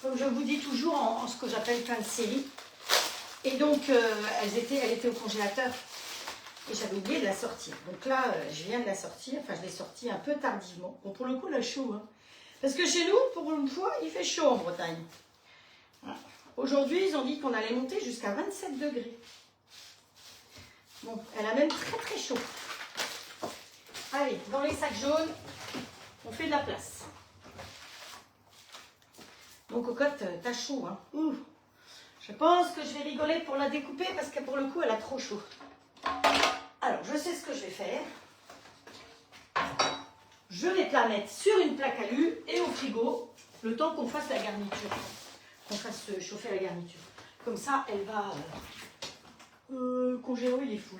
comme je vous dis toujours, en ce que j'appelle plein de séries. Et donc, elle était au congélateur. Et j'avais oublié de la sortir. Donc là, je viens de la sortir. Enfin, je l'ai sortie un peu tardivement. Bon, pour le coup, là, chaud. Hein. Parce que chez nous, pour une fois, il fait chaud en Bretagne. Voilà. Aujourd'hui, ils ont dit qu'on allait monter jusqu'à 27 degrés. Bon, elle a même très très chaud. Allez, dans les sacs jaunes, on fait de la place. Bon, cocotte, t'as chaud. Hein. Ouh. Je pense que je vais rigoler pour la découper parce que pour le coup, elle a trop chaud. Alors, je sais ce que je vais faire. Je vais te la mettre sur une plaque à lu et au frigo, le temps qu'on fasse la garniture. Qu'on fasse chauffer la garniture. Comme ça, elle va... congélo, il est fou.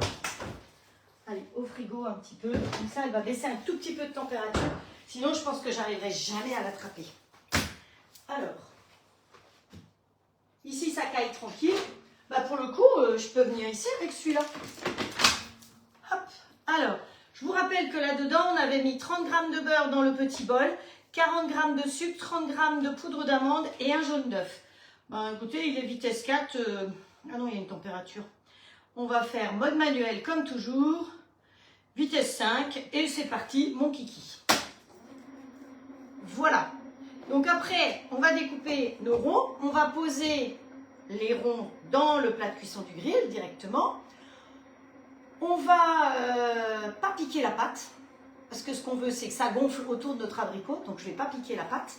Allez, au frigo un petit peu. Comme ça, elle va baisser un tout petit peu de température. Sinon, je pense que j'arriverai jamais à l'attraper. Alors, ici, ça caille tranquille. Bah, pour le coup, je peux venir ici avec celui-là. Hop. Alors, je vous rappelle que là-dedans, on avait mis 30 g de beurre dans le petit bol, 40 g de sucre, 30 g de poudre d'amande et un jaune d'œuf. Ben, écoutez, il est vitesse 4. Ah non, il y a une température. On va faire mode manuel comme toujours. Vitesse 5. Et c'est parti, mon kiki. Voilà. Donc après, on va découper nos ronds. On va poser les ronds dans le plat de cuisson du grill directement. On va pas piquer la pâte, parce que ce qu'on veut, c'est que ça gonfle autour de notre abricot, donc je ne vais pas piquer la pâte.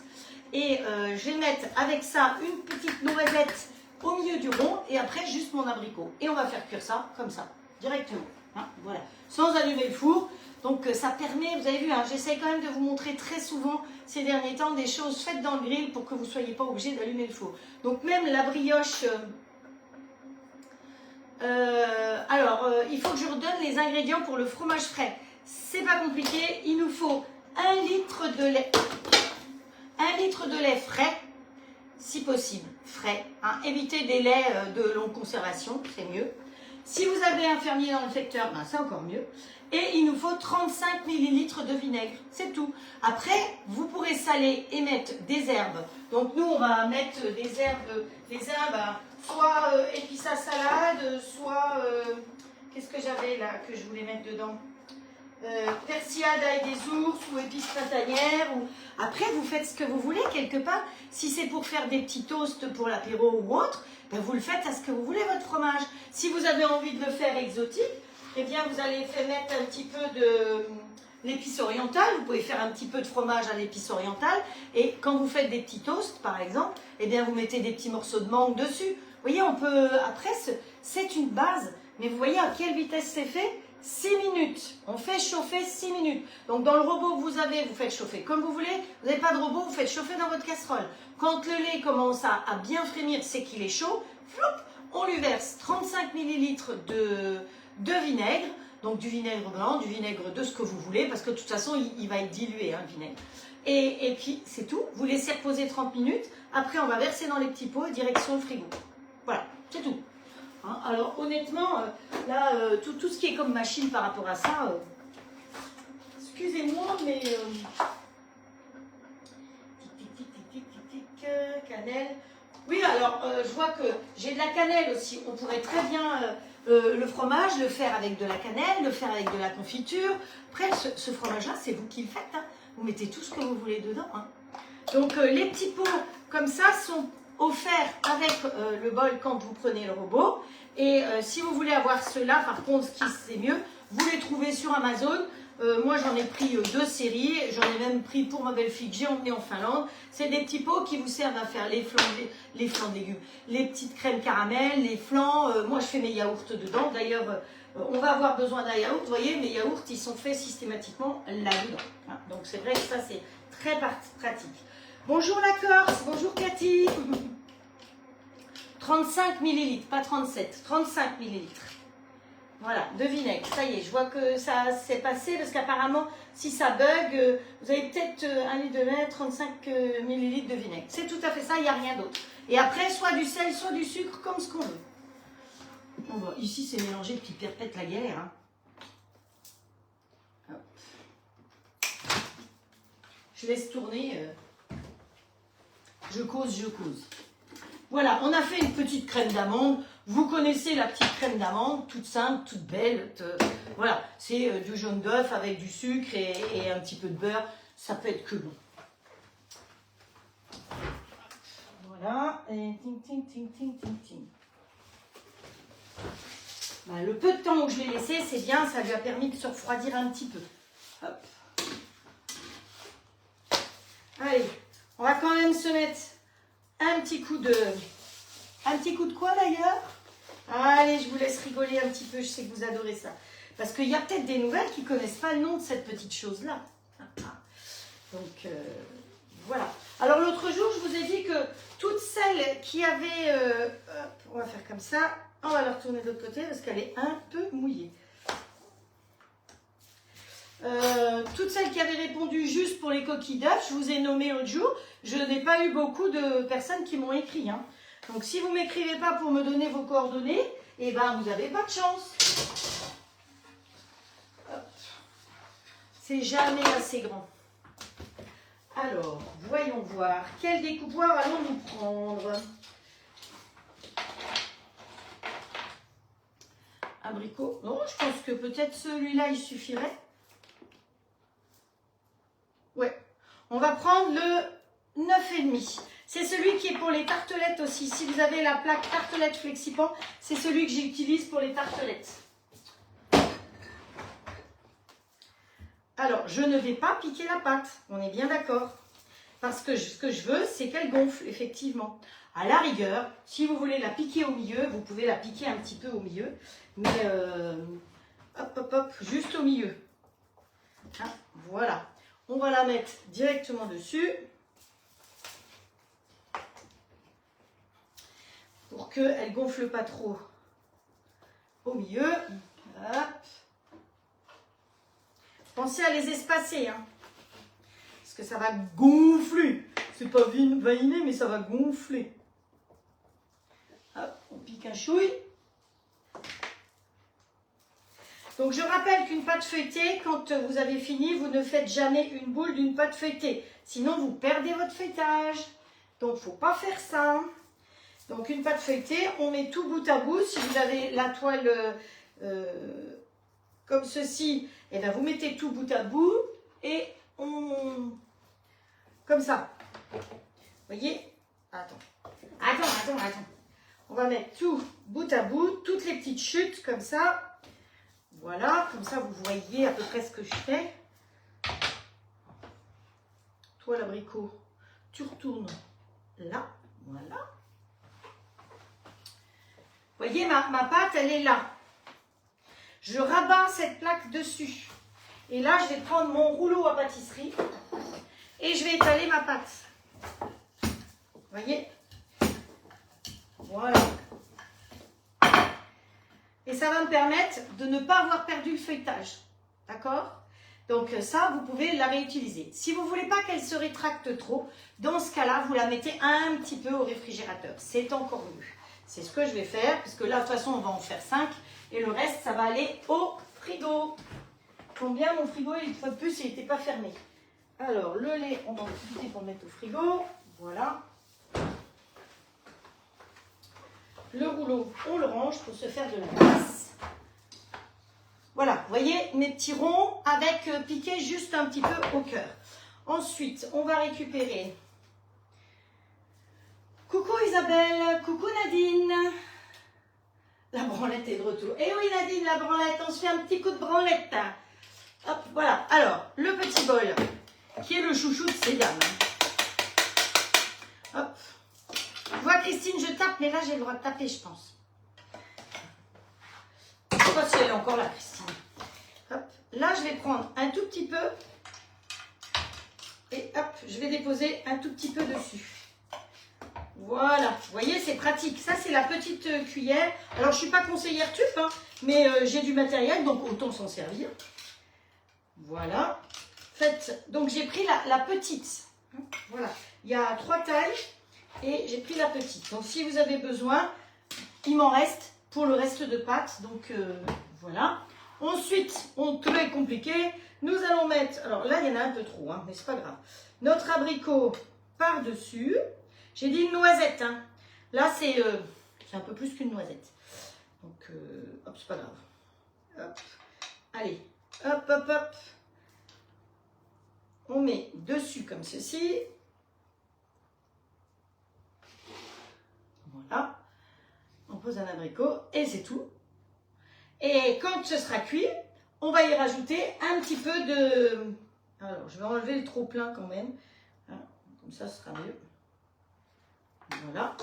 Et je vais mettre avec ça une petite noisette au milieu du rond, et après juste mon abricot. Et on va faire cuire ça, comme ça, directement. Hein, voilà, sans allumer le four. Donc ça permet, vous avez vu, hein, j'essaie quand même de vous montrer très souvent ces derniers temps des choses faites dans le grill pour que vous ne soyez pas obligés d'allumer le four. Donc même la brioche... il faut que je redonne les ingrédients pour le fromage frais. C'est pas compliqué. Il nous faut 1 litre de lait. 1 litre de lait frais, si possible, frais. Hein. Évitez des laits de longue conservation, c'est mieux. Si vous avez un fermier dans le secteur, ben c'est encore mieux. Et il nous faut 35 ml de vinaigre, c'est tout. Après, vous pourrez saler et mettre des herbes. Donc nous, on va mettre des herbes, soit épices à salade, soit, qu'est-ce que j'avais là que je voulais mettre dedans, persillade d'ail des ours ou épices printanières. Après, vous faites ce que vous voulez quelque part. Si c'est pour faire des petits toasts pour l'apéro ou autre, ben vous le faites à ce que vous voulez, votre fromage. Si vous avez envie de le faire exotique, eh bien, vous allez mettre un petit peu de l'épice orientale. Vous pouvez faire un petit peu de fromage à l'épice orientale. Et quand vous faites des petits toasts, par exemple, eh bien, vous mettez des petits morceaux de mangue dessus. Vous voyez, on peut... Après, c'est une base. Mais vous voyez à quelle vitesse c'est fait? 6 minutes. On fait chauffer 6 minutes. Donc, dans le robot que vous avez, vous faites chauffer comme vous voulez. Vous n'avez pas de robot, vous faites chauffer dans votre casserole. Quand le lait commence à bien frémir, c'est qu'il est chaud. Floup, on lui verse 35 ml de vinaigre, donc du vinaigre blanc, du vinaigre de ce que vous voulez, parce que de toute façon, il va être dilué, hein, le vinaigre. Et puis, c'est tout. Vous laissez reposer 30 minutes. Après, on va verser dans les petits pots, direction le frigo. Voilà, c'est tout. Hein, alors, honnêtement, là, tout ce qui est comme machine par rapport à ça, excusez-moi, mais... cannelle. Oui, alors, je vois que j'ai de la cannelle aussi. On pourrait très bien... le fromage, le faire avec de la cannelle, le faire avec de la confiture. Après, ce fromage-là, c'est vous qui le faites. Hein. Vous mettez tout ce que vous voulez dedans. Hein. Donc, les petits pots comme ça sont offerts avec le bol quand vous prenez le robot. Et si vous voulez avoir ceux-là, par contre, ce qui c'est mieux, vous les trouvez sur Amazon. Moi, j'en ai pris 2 séries. J'en ai même pris pour ma belle-fille que j'ai emmenée en Finlande. C'est des petits pots qui vous servent à faire les flancs de légumes, les petites crèmes caramel, les flancs. Moi, je fais mes yaourts dedans. D'ailleurs, on va avoir besoin d'un yaourt. Vous voyez, mes yaourts, ils sont faits systématiquement là-dedans. Hein. Donc, c'est vrai que ça, c'est très pratique. Bonjour la Corse. Bonjour Cathy. 35 ml, pas 37. 35 ml. Voilà, de vinaigre. Ça y est, je vois que ça s'est passé parce qu'apparemment, si ça bug, vous avez peut-être 1 litre de lait, 35 ml de vinaigre. C'est tout à fait ça, il n'y a rien d'autre. Et après, soit du sel, soit du sucre, comme ce qu'on veut. Bon, ici, c'est mélangé depuis perpète la guerre. Hein. Hop. Je laisse tourner. Je cause. Voilà, on a fait une petite crème d'amande. Vous connaissez la petite crème d'amande, toute simple, toute belle. Voilà, c'est du jaune d'œuf avec du sucre et un petit peu de beurre. Ça peut être que bon. Voilà, et ting. Ben, le peu de temps où je l'ai laissé, c'est bien, ça lui a permis de se refroidir un petit peu. Hop. Allez, on va quand même se mettre un petit coup de quoi d'ailleurs? Allez, je vous laisse rigoler un petit peu, je sais que vous adorez ça. Parce qu'il y a peut-être des nouvelles qui ne connaissent pas le nom de cette petite chose-là. Donc, voilà. Alors, l'autre jour, je vous ai dit que toutes celles qui avaient... hop, on va faire comme ça. On va la retourner de l'autre côté parce qu'elle est un peu mouillée. Toutes celles qui avaient répondu juste pour les coquilles d'œufs, je vous ai nommé l'autre jour. Je n'ai pas eu beaucoup de personnes qui m'ont écrit. Hein. Donc, si vous ne m'écrivez pas pour me donner vos coordonnées, eh ben, vous n'avez pas de chance. C'est jamais assez grand. Alors, voyons voir. Quel découpoir allons-nous prendre? Abricot. Non, je pense que peut-être celui-là, il suffirait. Ouais. On va prendre le 9,5. C'est celui qui est pour les tartelettes aussi. Si vous avez la plaque tartelette Flexipan, c'est celui que j'utilise pour les tartelettes. Alors, je ne vais pas piquer la pâte. On est bien d'accord. Parce que ce que je veux, c'est qu'elle gonfle, effectivement. À la rigueur, si vous voulez la piquer au milieu, vous pouvez la piquer un petit peu au milieu. Mais, hop, juste au milieu. Hein, voilà. On va la mettre directement dessus. Pour qu'elle ne gonfle pas trop au milieu. Hop. Pensez à les espacer. Hein, parce que ça va gonfler. C'est pas vaniné, mais ça va gonfler. Hop, on pique un chouille. Donc je rappelle qu'une pâte feuilletée, quand vous avez fini, vous ne faites jamais une boule d'une pâte feuilletée. Sinon vous perdez votre feuilletage. Donc il ne faut pas faire ça. Donc une pâte feuilletée, on met tout bout à bout. Si vous avez la toile comme ceci, et bien vous mettez tout bout à bout et on... comme ça. Vous voyez? Attends. On va mettre tout bout à bout, toutes les petites chutes comme ça. Voilà, comme ça vous voyez à peu près ce que je fais. Toi l'abricot, tu retournes là, voilà. Vous voyez, ma pâte, elle est là. Je rabats cette plaque dessus. Et là, je vais prendre mon rouleau à pâtisserie et je vais étaler ma pâte. Vous voyez? Voilà. Et ça va me permettre de ne pas avoir perdu le feuilletage. D'accord? Donc ça, vous pouvez la réutiliser. Si vous ne voulez pas qu'elle se rétracte trop, dans ce cas-là, vous la mettez un petit peu au réfrigérateur. C'est encore mieux. C'est ce que je vais faire, puisque là, de toute façon, on va en faire 5. Et le reste, ça va aller au frigo. Combien mon frigo, une fois de plus, il n'était pas fermé. Alors, le lait, on va en profiter pour le mettre au frigo. Voilà. Le rouleau, on le range pour se faire de la place. Voilà, vous voyez mes petits ronds avec piqué juste un petit peu au cœur. Ensuite, on va récupérer. Coucou Isabelle, coucou Nadine. La branlette est de retour. Eh oui Nadine, la branlette, on se fait un petit coup de branlette. Hop, voilà. Alors, le petit bol, qui est le chouchou de ces dames. Hop. Je vois Christine, je tape, mais là j'ai le droit de taper, je pense. Je ne sais pas si elle est encore là, Christine. Hop. Là, je vais prendre un tout petit peu. Et hop, je vais déposer un tout petit peu dessus. Voilà, vous voyez, c'est pratique. Ça, c'est la petite cuillère. Alors, je ne suis pas conseillère TUF, hein, mais j'ai du matériel, donc autant s'en servir. Voilà. Faites. Donc, j'ai pris la petite. Voilà. Il y a 3 tailles et j'ai pris la petite. Donc, si vous avez besoin, il m'en reste pour le reste de pâte. Donc, voilà. Ensuite, tout est compliqué. Nous allons mettre, alors là, il y en a un peu trop, hein, mais c'est pas grave. Notre abricot par-dessus. J'ai dit une noisette, hein. Là, c'est un peu plus qu'une noisette. Donc, hop, c'est pas grave. Hop. Allez, hop, hop, hop. On met dessus comme ceci. Voilà. On pose un abricot et c'est tout. Et quand ce sera cuit, on va y rajouter un petit peu de... Alors, je vais enlever le trop plein quand même. Hein, comme ça, ce sera mieux. Voilà.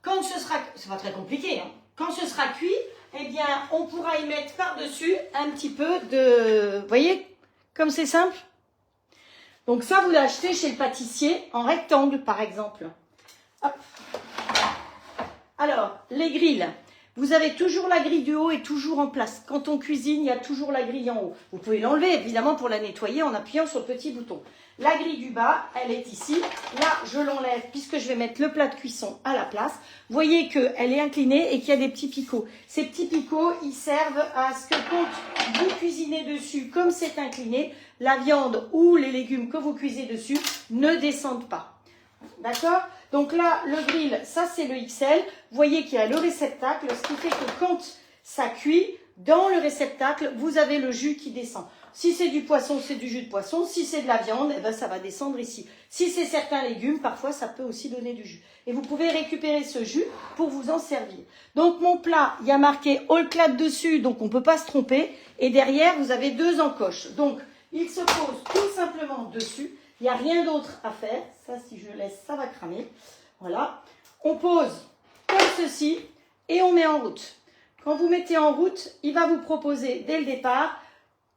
Quand ce sera... C'est pas très compliqué, hein. Quand ce sera cuit, eh bien, on pourra y mettre par-dessus un petit peu de... Vous voyez, comme c'est simple. Donc ça, vous l'achetez chez le pâtissier en rectangle, par exemple. Hop. Alors, les grilles. Vous avez toujours la grille du haut et toujours en place. Quand on cuisine, il y a toujours la grille en haut. Vous pouvez l'enlever, évidemment, pour la nettoyer en appuyant sur le petit bouton. La grille du bas, elle est ici. Là, je l'enlève puisque je vais mettre le plat de cuisson à la place. Vous voyez qu'elle est inclinée et qu'il y a des petits picots. Ces petits picots, ils servent à ce que quand vous cuisinez dessus, comme c'est incliné, la viande ou les légumes que vous cuisez dessus ne descendent pas. D'accord? Donc là, le grill, ça c'est le XL. Vous voyez qu'il y a le réceptacle, ce qui fait que quand ça cuit, dans le réceptacle, vous avez le jus qui descend. Si c'est du poisson, c'est du jus de poisson. Si c'est de la viande, eh ben, ça va descendre ici. Si c'est certains légumes, parfois ça peut aussi donner du jus. Et vous pouvez récupérer ce jus pour vous en servir. Donc mon plat, il y a marqué all clad dessus, donc on ne peut pas se tromper. Et derrière, vous avez 2 encoches. Donc il se pose tout simplement dessus. Il n'y a rien d'autre à faire. Ça, si je laisse, ça va cramer. Voilà. On pose comme ceci et on met en route. Quand vous mettez en route, il va vous proposer dès le départ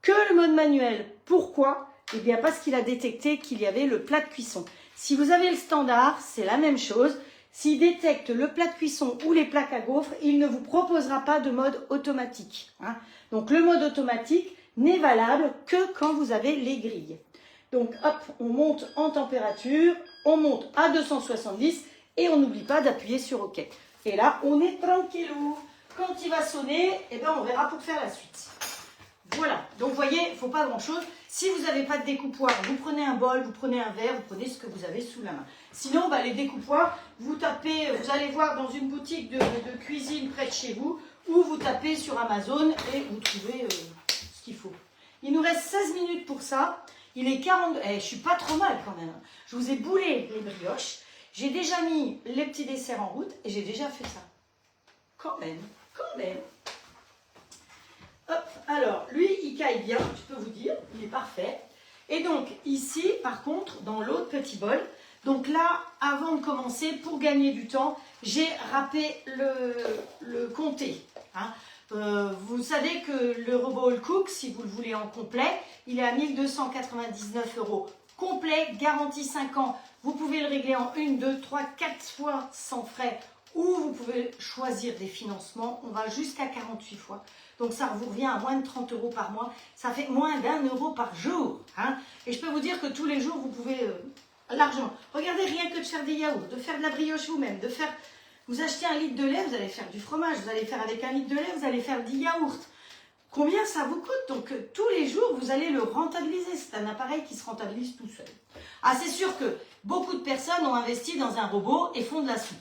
que le mode manuel. Pourquoi? Eh bien parce qu'il a détecté qu'il y avait le plat de cuisson. Si vous avez le standard, c'est la même chose. S'il détecte le plat de cuisson ou les plaques à gaufres, il ne vous proposera pas de mode automatique. Hein. Donc le mode automatique n'est valable que quand vous avez les grilles. Donc hop, on monte en température, on monte à 270 et on n'oublie pas d'appuyer sur OK. Et là, on est tranquillou. Quand il va sonner, eh ben, on verra pour faire la suite. Voilà, donc vous voyez, il ne faut pas grand-chose. Si vous n'avez pas de découpoir, vous prenez un bol, vous prenez un verre, vous prenez ce que vous avez sous la main. Sinon, les découpoirs, vous tapez, vous allez voir dans une boutique de cuisine près de chez vous, ou vous tapez sur Amazon et vous trouvez ce qu'il faut. Il nous reste 16 minutes pour ça. Il est 40... je ne suis pas trop mal quand même. Je vous ai boulé les brioches. J'ai déjà mis les petits desserts en route et j'ai déjà fait ça. Quand même, quand même. Hop, alors, lui, il caille bien, je peux vous dire, il est parfait. Et donc, ici, par contre, dans l'autre petit bol, donc là, avant de commencer, pour gagner du temps, j'ai râpé le comté. Hein. Vous savez que le Robot Cook, si vous le voulez en complet, il est à 1299 € complet, garantie 5 ans. Vous pouvez le régler en 1, 2, 3, 4 fois sans frais, ou vous pouvez choisir des financements. On va jusqu'à 48 fois. Donc ça vous revient à moins de 30 € par mois. Ça fait moins d'1 € par jour. Hein. Et je peux vous dire que tous les jours, vous pouvez largement. Regardez, rien que de faire des yaourts, de faire de la brioche vous-même, de faire... Vous achetez 1 litre de lait, vous allez faire du fromage. Vous allez faire avec 1 litre de lait, vous allez faire 10 yaourts. Combien ça vous coûte? Donc tous les jours, vous allez le rentabiliser. C'est un appareil qui se rentabilise tout seul. Ah, c'est sûr que beaucoup de personnes ont investi dans un robot et font de la soupe.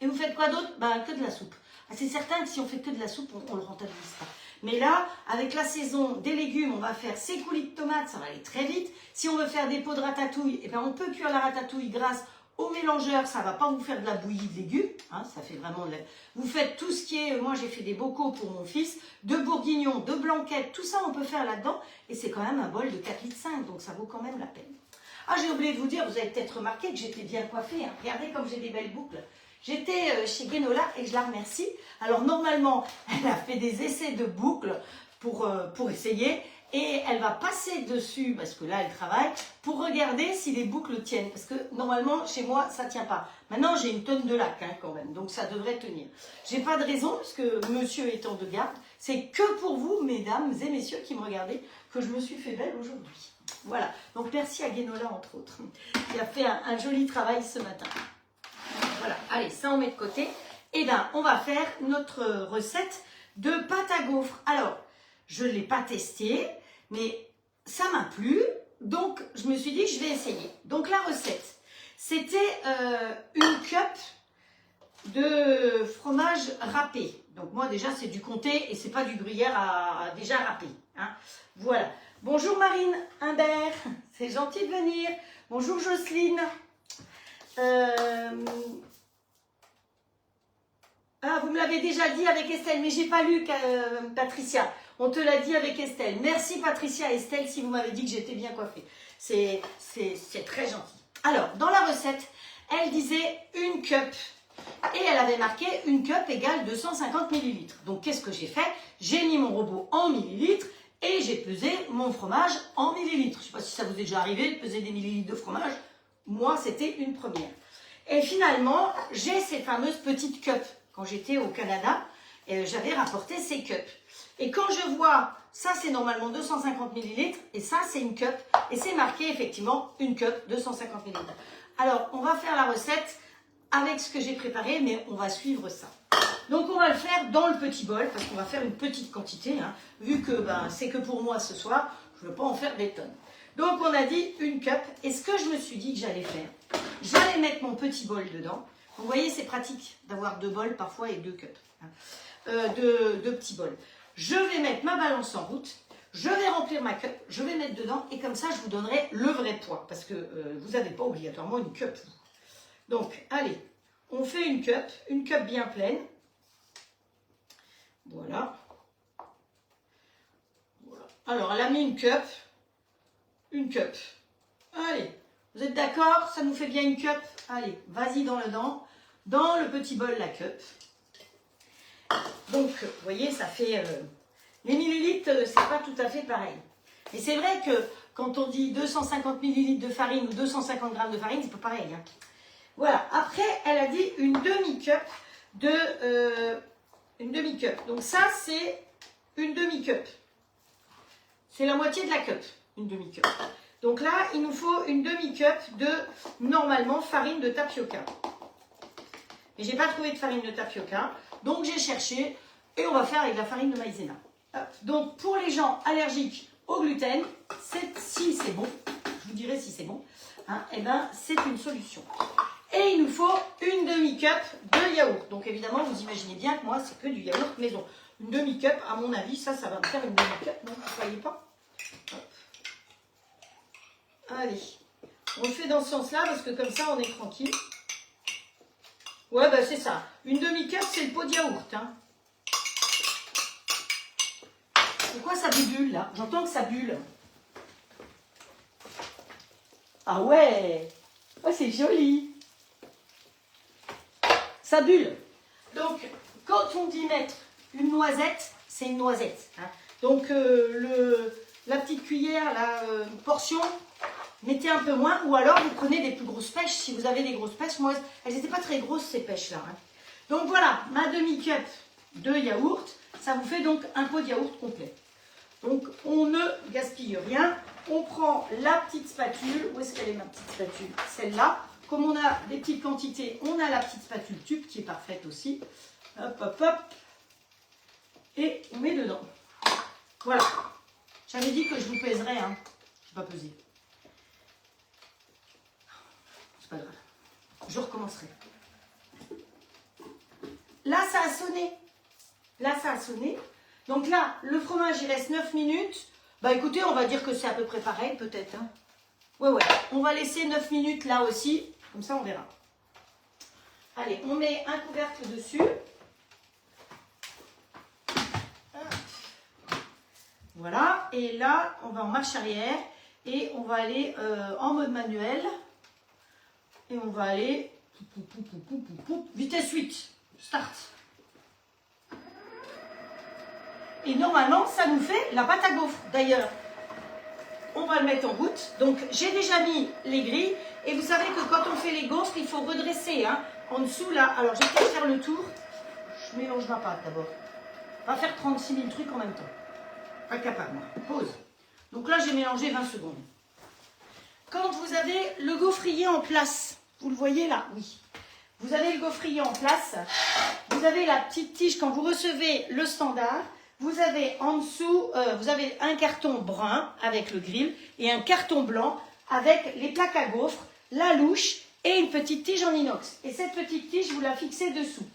Et vous faites quoi d'autre? Que de la soupe. Ah, c'est certain que si on fait que de la soupe, on ne le rentabilise pas. Mais là, avec la saison des légumes, on va faire ses coulis de tomates, ça va aller très vite. Si on veut faire des pots de ratatouille, on peut cuire la ratatouille grâce au mélangeur. Ça ne va pas vous faire de la bouillie de légumes. Hein, ça fait vraiment de la... Vous faites tout ce qui est... Moi, j'ai fait des bocaux pour mon fils, de bourguignons, de blanquettes. Tout ça, on peut faire là-dedans. Et c'est quand même un bol de 4,5 litres. Donc, ça vaut quand même la peine. Ah, j'ai oublié de vous dire, vous avez peut-être remarqué que j'étais bien coiffée. Hein. Regardez comme j'ai des belles boucles. J'étais chez Guénola et je la remercie. Alors normalement, elle a fait des essais de boucles pour essayer et elle va passer dessus, parce que là elle travaille, pour regarder si les boucles tiennent. Parce que normalement, chez moi, ça ne tient pas. Maintenant, j'ai une tonne de lac quand même, donc ça devrait tenir. J'ai pas de raison, parce que monsieur étant de garde, c'est que pour vous, mesdames et messieurs qui me regardez, que je me suis fait belle aujourd'hui. Voilà, donc merci à Guénola entre autres, qui a fait un joli travail ce matin. Voilà, allez, ça on met de côté. Et on va faire notre recette de pâte à gaufres. Alors, je ne l'ai pas testé, mais ça m'a plu. Donc, je me suis dit que je vais essayer. Donc, la recette, c'était une cup de fromage râpé. Donc, moi, déjà, c'est du comté et c'est pas du gruyère à déjà râpé. Hein. Voilà. Bonjour Marine Imbert, c'est gentil de venir. Bonjour Jocelyne. Ah, vous me l'avez déjà dit avec Estelle, mais j'ai pas lu Patricia. On te l'a dit avec Estelle. Merci Patricia et Estelle si vous m'avez dit que j'étais bien coiffée. C'est très gentil. Alors, dans la recette, elle disait une cup. Et elle avait marqué une cup égale 250 ml. Donc, qu'est-ce que j'ai fait? J'ai mis mon robot en millilitres et j'ai pesé mon fromage en millilitres. Je ne sais pas si ça vous est déjà arrivé de peser des millilitres de fromage. Moi, c'était une première. Et finalement, j'ai ces fameuses petites cups. Quand j'étais au Canada, j'avais rapporté ces cups. Et quand je vois, ça c'est normalement 250 ml, et ça c'est une cup, et c'est marqué effectivement une cup 250 ml. Alors, on va faire la recette avec ce que j'ai préparé, mais on va suivre ça. Donc, on va le faire dans le petit bol, parce qu'on va faire une petite quantité, hein, vu que c'est que pour moi ce soir, je ne veux pas en faire des tonnes. Donc, on a dit une cup, et ce que je me suis dit que j'allais faire, j'allais mettre mon petit bol dedans. Vous voyez, c'est pratique d'avoir 2 bols parfois et 2 cups, hein, deux petits bols. Je vais mettre ma balance en route, je vais remplir ma cup, je vais mettre dedans et comme ça, je vous donnerai le vrai poids parce que vous n'avez pas obligatoirement une cup. Donc, allez, on fait une cup bien pleine. Voilà. Voilà. Alors, elle a mis une cup. Allez, vous êtes d'accord? Ça nous fait bien une cup? Allez, vas-y dans le petit bol, la cup. Donc, vous voyez, ça fait... les millilitres, c'est pas tout à fait pareil. Et c'est vrai que quand on dit 250 millilitres de farine ou 250 grammes de farine, c'est pas pareil. Hein. Voilà. Après, elle a dit une demi-cup une demi-cup. Donc ça, c'est une demi-cup. C'est la moitié de la cup, une demi-cup. Donc là, il nous faut une demi-cup de, normalement, farine de tapioca. Mais j'ai pas trouvé de farine de tapioca. Donc j'ai cherché et on va faire avec la farine de maïzena. Hop. Donc, pour les gens allergiques au gluten, si c'est bon, je vous dirai si c'est bon, hein, et ben, c'est une solution. Et il nous faut une demi-cup de yaourt. Donc, évidemment, vous imaginez bien que moi, c'est que du yaourt maison. Une demi-cup, à mon avis, ça va me faire une demi-cup, non, vous ne croyez pas? Hop. Allez, on le fait dans ce sens-là parce que comme ça, on est tranquille. Ouais, bah c'est ça. Une demi-cup, c'est le pot de yaourt. Hein. Pourquoi ça bulle là? J'entends que ça bulle. Ah ouais, oh, c'est joli. Ça bulle. Donc, quand on dit mettre une noisette, c'est une noisette. Hein. Donc, la petite cuillère, la portion, mettez un peu moins. Ou alors, vous prenez des plus grosses pêches. Si vous avez des grosses pêches, moi, elles n'étaient pas très grosses ces pêches-là. Hein. Donc voilà, ma demi-cup de yaourt. Ça vous fait donc un pot de yaourt complet. Donc, on ne gaspille rien. On prend la petite spatule. Où est-ce qu'elle est ma petite spatule? Celle-là. Comme on a des petites quantités, on a la petite spatule tube qui est parfaite aussi. Hop, hop, hop. Et on met dedans. Voilà. J'avais dit que je vous pèserais. Hein. Je ne vais pas peser. C'est pas grave. Je recommencerai. Là, ça a sonné. Là, ça a sonné. Donc là, le fromage, il reste 9 minutes. Bah écoutez, on va dire que c'est à peu près pareil, peut-être. Hein. Ouais. On va laisser 9 minutes là aussi. Comme ça, on verra. Allez, on met un couvercle dessus. Voilà. Et là, on va en marche arrière. Et on va aller en mode manuel. Et on va aller... Vitesse 8. Start. Et normalement, ça nous fait la pâte à gaufres. D'ailleurs, on va le mettre en route. Donc, j'ai déjà mis les grilles. Et vous savez que quand on fait les gaufres, il faut redresser. Hein, en dessous, là. Alors, je vais peut-être faire le tour. Je mélange ma pâte d'abord. On va faire 36 000 trucs en même temps. Pas capable, moi. Pause. Donc là, j'ai mélangé 20 secondes. Quand vous avez le gaufrier en place, vous le voyez là? Oui. Vous avez le gaufrier en place. Vous avez la petite tige. Quand vous recevez le standard, vous avez en dessous, vous avez un carton brun avec le grill et un carton blanc avec les plaques à gaufres, la louche et une petite tige en inox. Et cette petite tige, vous la fixez dessous.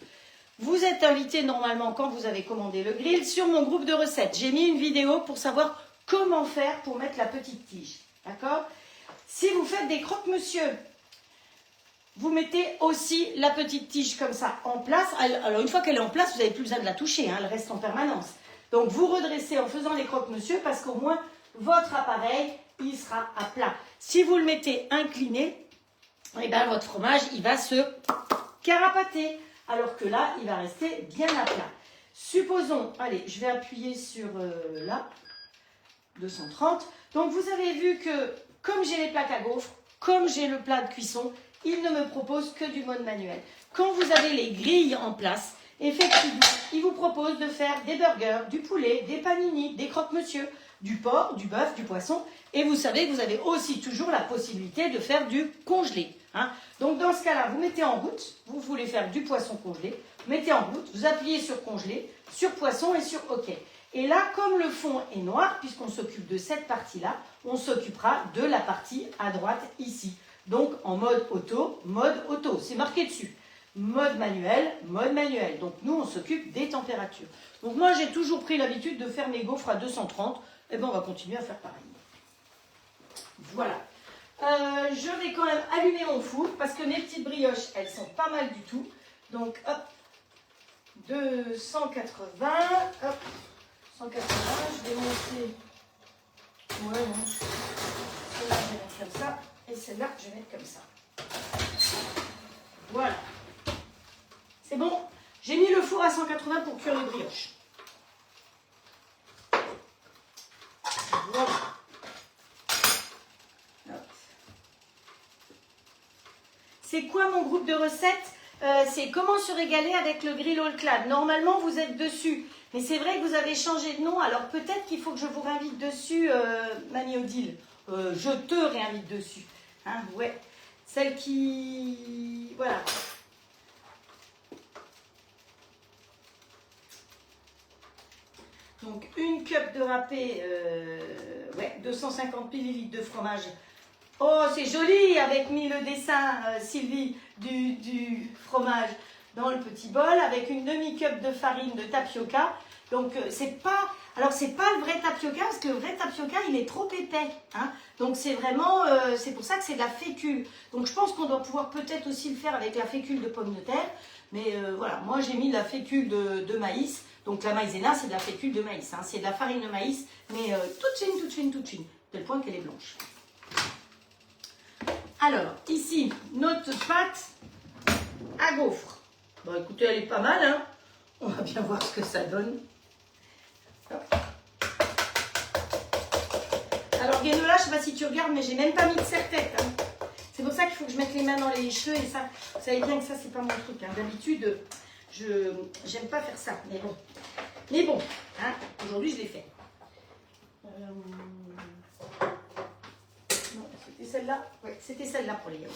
Vous êtes invité normalement quand vous avez commandé le grill sur mon groupe de recettes. J'ai mis une vidéo pour savoir comment faire pour mettre la petite tige. D'accord? Si vous faites des croque-monsieur, vous mettez aussi la petite tige comme ça en place. Alors une fois qu'elle est en place, vous n'avez plus besoin de la toucher, hein, elle reste en permanence. Donc vous redressez en faisant les croque-monsieur parce qu'au moins votre appareil, il sera à plat. Si vous le mettez incliné, eh ben, votre fromage, il va se carapater. Alors que là, il va rester bien à plat. Supposons, allez, je vais appuyer sur là, 230. Donc vous avez vu que comme j'ai les plaques à gaufres, comme j'ai le plat de cuisson, il ne me propose que du mode manuel. Quand vous avez les grilles en place, effectivement, il vous propose de faire des burgers, du poulet, des panini, des croque-monsieur, du porc, du bœuf, du poisson. Et vous savez que vous avez aussi toujours la possibilité de faire du congelé. Hein. Donc dans ce cas-là, vous mettez en route, vous voulez faire du poisson congelé, mettez en route, vous appuyez sur congelé, sur poisson et sur OK. Et là, comme le fond est noir, puisqu'on s'occupe de cette partie-là, on s'occupera de la partie à droite ici. Donc en mode auto, c'est marqué dessus. Mode manuel. Donc nous, on s'occupe des températures. Donc moi, j'ai toujours pris l'habitude de faire mes gaufres à 230. Et bien, on va continuer à faire pareil. Voilà. Je vais quand même allumer mon four parce que mes petites brioches, elles sont pas mal du tout. Donc, hop, 280, hop, 180, je vais monter. Ouais, non. Celle-là, je vais mettre comme ça. Et celle-là, je vais mettre comme ça. Voilà. C'est bon. J'ai mis le four à 180 pour cuire les brioches. Voilà. C'est quoi mon groupe de recettes? C'est comment se régaler avec le grill all clad. Normalement, vous êtes dessus. Mais c'est vrai que vous avez changé de nom. Alors peut-être qu'il faut que je vous réinvite dessus, Mamie Odile. Je te réinvite dessus. Hein, ouais. Celle qui... Voilà. Donc une cup de râpé, ouais, 250 ml de fromage. Oh, c'est joli avec mis le dessin, Sylvie, du fromage dans le petit bol avec une demi-cup de farine de tapioca. Donc c'est pas, alors c'est pas le vrai tapioca parce que le vrai tapioca il est trop épais. Hein. Donc c'est vraiment, c'est pour ça que c'est de la fécule. Donc je pense qu'on doit pouvoir peut-être aussi le faire avec la fécule de pomme de terre. Mais voilà, moi j'ai mis de la fécule de maïs. Donc la maïzena c'est de la fécule de maïs. Hein. C'est de la farine de maïs, mais toute fine, toute fine, toute fine. Tel point qu'elle est blanche. Alors, ici, notre pâte à gaufres. Bon, écoutez, elle est pas mal, hein. On va bien voir ce que ça donne. Hop. Alors, Guénola, je sais pas si tu regardes, mais j'ai même pas mis de serre-tête. Hein. C'est pour ça qu'il faut que je mette les mains dans les cheveux et ça, vous savez bien que ça, c'est pas mon truc. Hein. D'habitude, j'aime pas faire ça, mais bon. Mais bon, hein, aujourd'hui, je l'ai fait. Non, c'était celle-là. Oui, c'était celle-là pour les yaourts.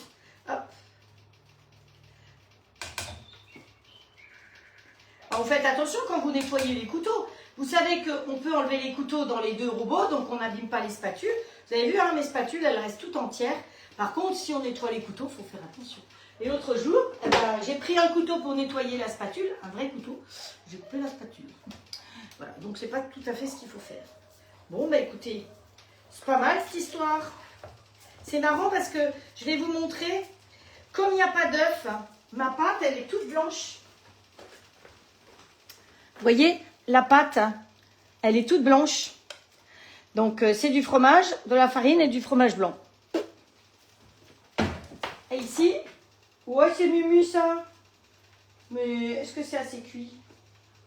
Hop. Alors, faites attention quand vous nettoyez les couteaux. Vous savez qu'on peut enlever les couteaux dans les deux robots, donc on n'abîme pas les spatules. Vous avez vu, hein, mes spatules, elles restent toutes entières. Par contre, si on nettoie les couteaux, il faut faire attention. Et l'autre jour, eh ben, j'ai pris un couteau pour nettoyer la spatule, un vrai couteau. J'ai coupé la spatule. Voilà, donc c'est pas tout à fait ce qu'il faut faire. Bon, bah écoutez, c'est pas mal cette histoire. C'est marrant parce que je vais vous montrer, comme il n'y a pas d'œuf, ma pâte, elle est toute blanche. Vous voyez, la pâte, elle est toute blanche. Donc, c'est du fromage, de la farine et du fromage blanc. Et ici, ouais, c'est Mumu ça. Mais est-ce que c'est assez cuit?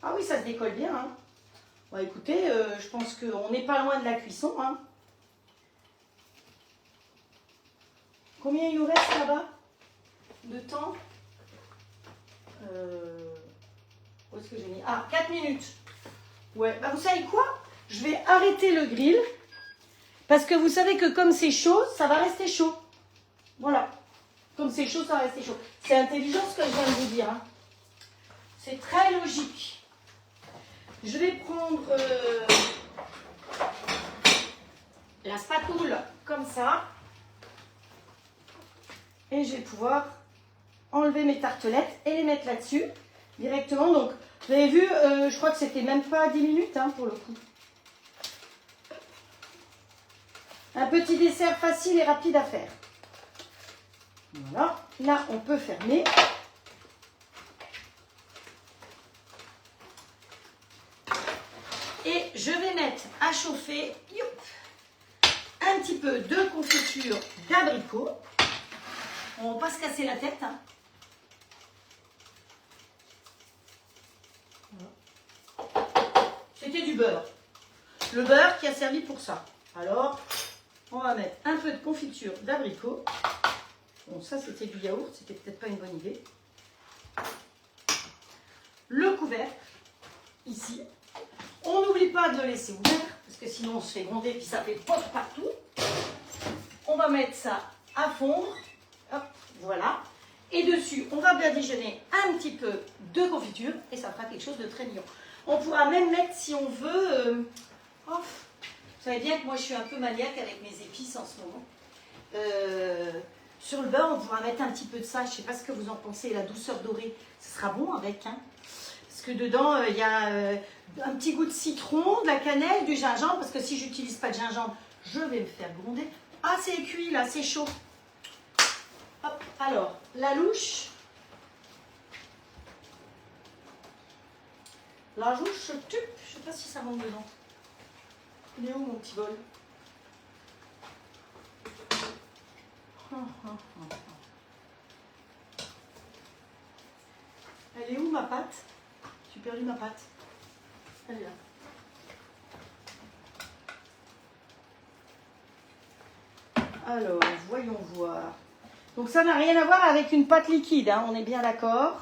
Ah oui, ça se décolle bien. Hein. Bon, écoutez, je pense qu'on n'est pas loin de la cuisson. Hein. Combien il nous reste là-bas de temps? Où est-ce que j'ai mis? Ah, 4 minutes. Ouais, bah vous savez quoi? Je vais arrêter le grill. Parce que vous savez que comme c'est chaud, ça va rester chaud. Voilà. Comme c'est chaud, ça va rester chaud. C'est intelligent ce que je viens de vous dire. Hein. C'est très logique. Je vais prendre la spatule comme ça. Et je vais pouvoir enlever mes tartelettes et les mettre là-dessus directement. Donc, vous avez vu, je crois que c'était même pas 10 minutes hein, pour le coup. Un petit dessert facile et rapide à faire. Voilà. Là, on peut fermer. Et je vais mettre à chauffer un petit peu de confiture d'abricot. On ne va pas se casser la tête. Hein. Voilà. C'était du beurre. Le beurre qui a servi pour ça. Alors, on va mettre un peu de confiture d'abricot. Bon, ça c'était du yaourt, c'était peut-être pas une bonne idée. Le couvercle, ici. On n'oublie pas de le laisser ouvert, parce que sinon on se fait gronder, puis ça fait pop partout. On va mettre ça à fondre. Hop, voilà. Et dessus, on va badigeonner un petit peu de confiture, et ça fera quelque chose de très mignon. On pourra même mettre, si on veut... vous savez bien que moi je suis un peu maniaque avec mes épices en ce moment. Sur le beurre, on pourra mettre un petit peu de ça. Je ne sais pas ce que vous en pensez, la douceur dorée. Ce sera bon avec. Hein. Parce que dedans, il y a un petit goût de citron, de la cannelle, du gingembre. Parce que si je n'utilise pas de gingembre, je vais me faire gronder. Ah, c'est cuit là, c'est chaud. Hop, alors, la louche. La louche tup. Je ne sais pas si ça monte dedans. Il est où mon petit bol? Elle est où ma pâte? J'ai perdu ma pâte. Elle est là. Alors, voyons voir. Donc ça n'a rien à voir avec une pâte liquide, hein, on est bien d'accord.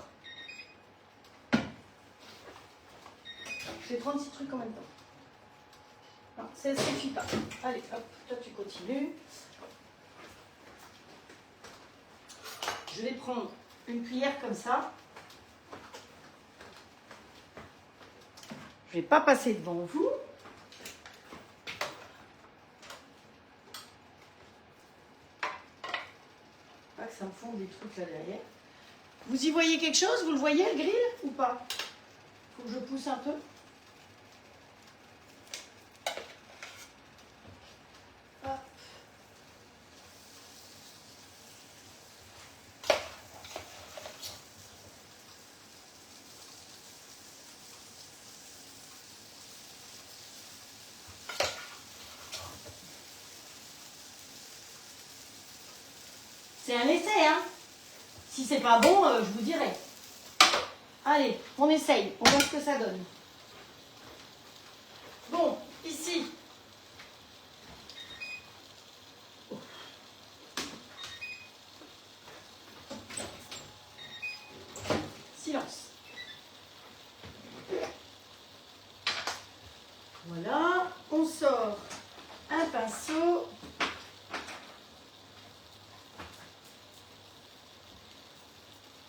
J'ai 36 trucs en même temps. Non, ça ne suffit pas. Allez, hop, toi tu continues. Je vais prendre une cuillère comme ça. Je ne vais pas passer devant vous. Pas que ça me fonde des trucs là derrière. Vous y voyez quelque chose? Vous le voyez, le grill, ou pas? Faut que je pousse un peu. Hop. C'est un essai, hein. Si c'est pas bon, je vous dirai. Allez, on essaye, on voit ce que ça donne. Bon, ici. Silence. Voilà, on sort un pinceau.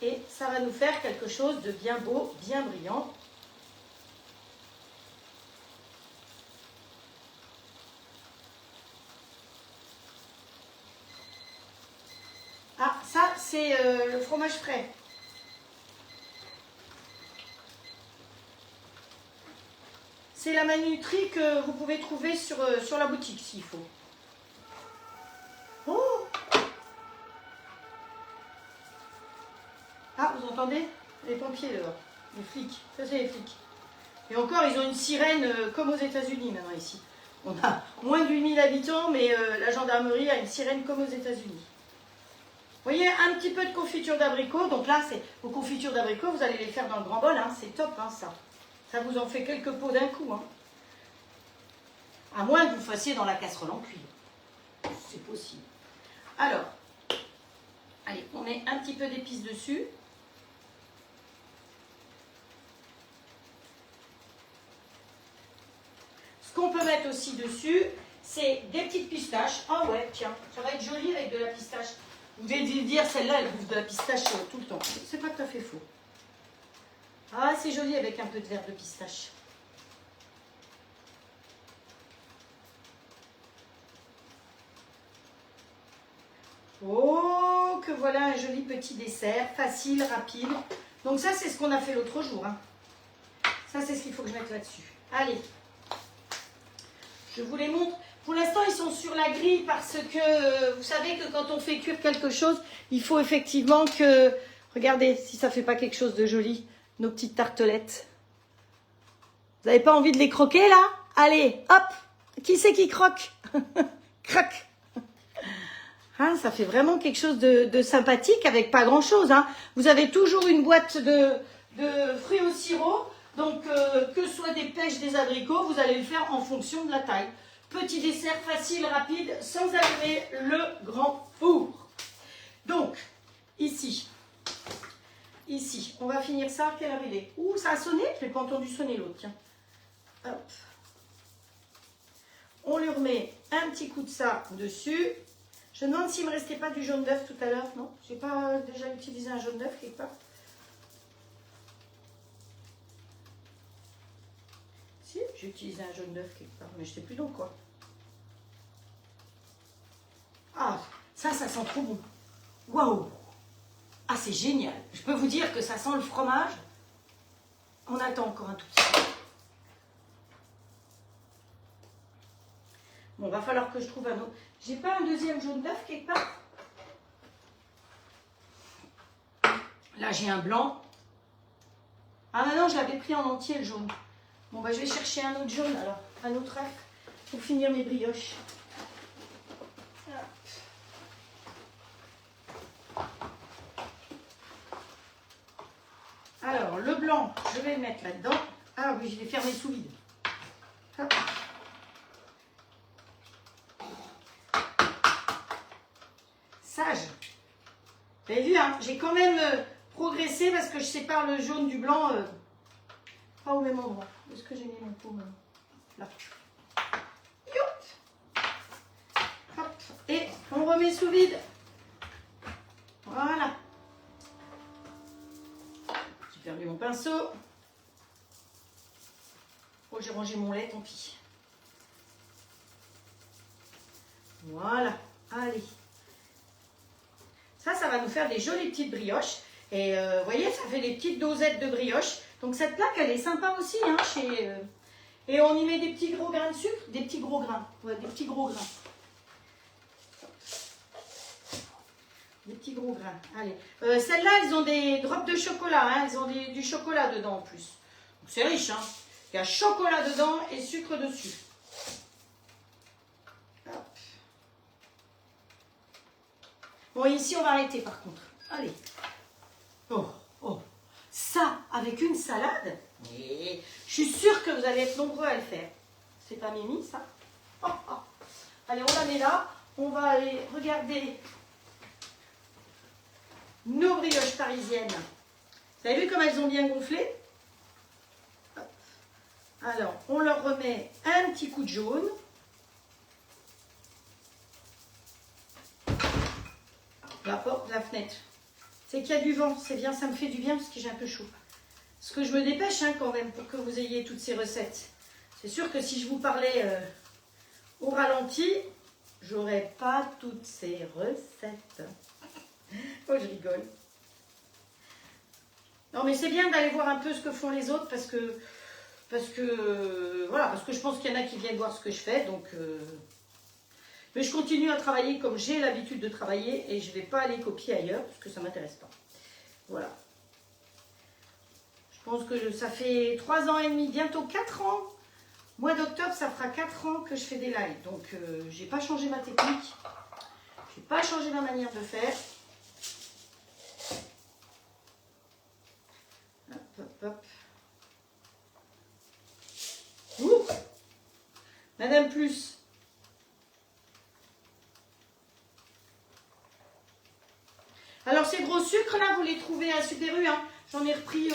Et ça va nous faire quelque chose de bien beau, bien brillant. Ah, ça, c'est le fromage frais. C'est la manuterie que vous pouvez trouver sur la boutique, s'il faut. Oh! Ah, vous entendez? Les pompiers dehors, les flics. Ça, c'est les flics. Et encore, ils ont une sirène comme aux États-Unis maintenant ici. On a moins de 8000 habitants, mais la gendarmerie a une sirène comme aux États-Unis. Vous voyez, un petit peu de confiture d'abricot. Donc là, c'est vos confitures d'abricot, vous allez les faire dans le grand bol. Hein, c'est top, hein, ça. Ça vous en fait quelques pots d'un coup. Hein. À moins que vous fassiez dans la casserole en cuivre. C'est possible. Alors, allez, on met un petit peu d'épices dessus. Ce qu'on peut mettre aussi dessus, c'est des petites pistaches. Ah ouais, tiens, ça va être joli avec de la pistache. Vous devez dire, celle-là, elle bouffe de la pistache tout le temps. C'est pas tout à fait faux. Ah, c'est joli avec un peu de verre de pistache. Oh, que voilà un joli petit dessert, facile, rapide. Donc ça, c'est ce qu'on a fait l'autre jour. Hein. Ça, c'est ce qu'il faut que je mette là-dessus. Allez. Je vous les montre. Pour l'instant, ils sont sur la grille parce que vous savez que quand on fait cuire quelque chose, il faut effectivement que... Regardez si ça ne fait pas quelque chose de joli, nos petites tartelettes. Vous n'avez pas envie de les croquer là? Allez, hop! Qui c'est qui croque? Croque! Hein, ça fait vraiment quelque chose de sympathique avec pas grand-chose. Hein. Vous avez toujours une boîte de fruits au sirop. Donc, que ce soit des pêches, des abricots, vous allez le faire en fonction de la taille. Petit dessert facile, rapide, sans allumer le grand four. Donc, ici, on va finir ça. Quelle heure il est? Ouh, ça a sonné? Je n'ai pas entendu sonner l'autre, tiens. Hop. On lui remet un petit coup de ça dessus. Je me demande s'il ne me restait pas du jaune d'œuf tout à l'heure. Non, je n'ai pas déjà utilisé un jaune d'œuf quelque part. Si, j'ai utilisé un jaune d'œuf quelque part, mais je ne sais plus dans quoi. Ah, ça sent trop bon. Waouh! Ah, c'est génial. Je peux vous dire que ça sent le fromage. On attend encore un tout petit peu. Bon, va falloir que je trouve un autre. J'ai pas un deuxième jaune d'œuf quelque part? Là, j'ai un blanc. Ah non, je l'avais pris en entier le jaune. Bon, bah, je vais chercher un autre jaune alors. Un autre œuf pour finir mes brioches. Alors, le blanc, je vais le mettre là-dedans. Ah oui, je l'ai fermé sous vide. Hop. Sage. Vous avez vu, hein, j'ai quand même progressé parce que je sépare le jaune du blanc pas au même endroit. Où est-ce que j'ai mis mon pot maintenant? Là. Youp. Hop. Et on remet sous vide. Voilà. J'ai perdu mon pinceau. Oh, j'ai rangé mon lait, tant pis. Voilà, allez. Ça va nous faire des jolies petites brioches. Et vous voyez, ça fait des petites dosettes de brioches. Donc cette plaque, elle est sympa aussi. Hein, et on y met des petits gros grains de sucre. Des petits gros grains. Ouais, des petits gros grains. Des petits gros grains. Allez. Celles-là, elles ont des drops de chocolat. Hein, elles ont du chocolat dedans en plus. C'est riche. Hein. Il y a chocolat dedans et sucre dessus. Hop. Bon, ici, on va arrêter par contre. Allez. Oh, oh. Ça, avec une salade, et je suis sûre que vous allez être nombreux à le faire. C'est pas Mimi, ça? Oh, oh. Allez, on la met là. On va aller regarder nos brioches parisiennes. Vous avez vu comme elles ont bien gonflé? Hop. Alors, on leur remet un petit coup de jaune. La porte, la fenêtre. C'est qu'il y a du vent, c'est bien, ça me fait du bien parce que j'ai un peu chaud. Parce que je me dépêche hein, quand même pour que vous ayez toutes ces recettes. C'est sûr que si je vous parlais au ralenti, j'aurais pas toutes ces recettes. Oh, je rigole. Non, mais c'est bien d'aller voir un peu ce que font les autres parce que je pense qu'il y en a qui viennent voir ce que je fais. Donc, mais je continue à travailler comme j'ai l'habitude de travailler et je ne vais pas aller copier ailleurs parce que ça ne m'intéresse pas. Voilà. Je pense que ça fait 3 ans et demi, bientôt 4 ans. Mois d'octobre, ça fera 4 ans que je fais des lives. Donc, je n'ai pas changé ma technique. Je n'ai pas changé ma manière de faire. Hop, hop, hop. Ouh, Madame Plus. Alors ces gros sucres là, vous les trouvez à Super U. Hein. J'en ai repris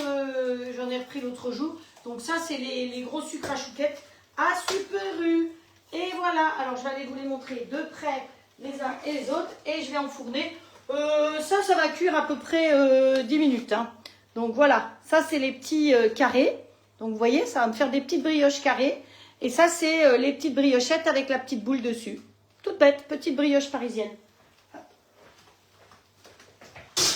l'autre jour. Donc ça, c'est les gros sucres à chouquette à Super U. Et voilà. Alors je vais aller vous les montrer de près les uns et les autres. Et je vais enfourner. Ça va cuire à peu près 10 minutes. Hein. Donc voilà. Ça, c'est les petits carrés. Donc vous voyez, ça va me faire des petites brioches carrées. Et ça, c'est les petites briochettes avec la petite boule dessus. Toute bête, petite brioche parisienne.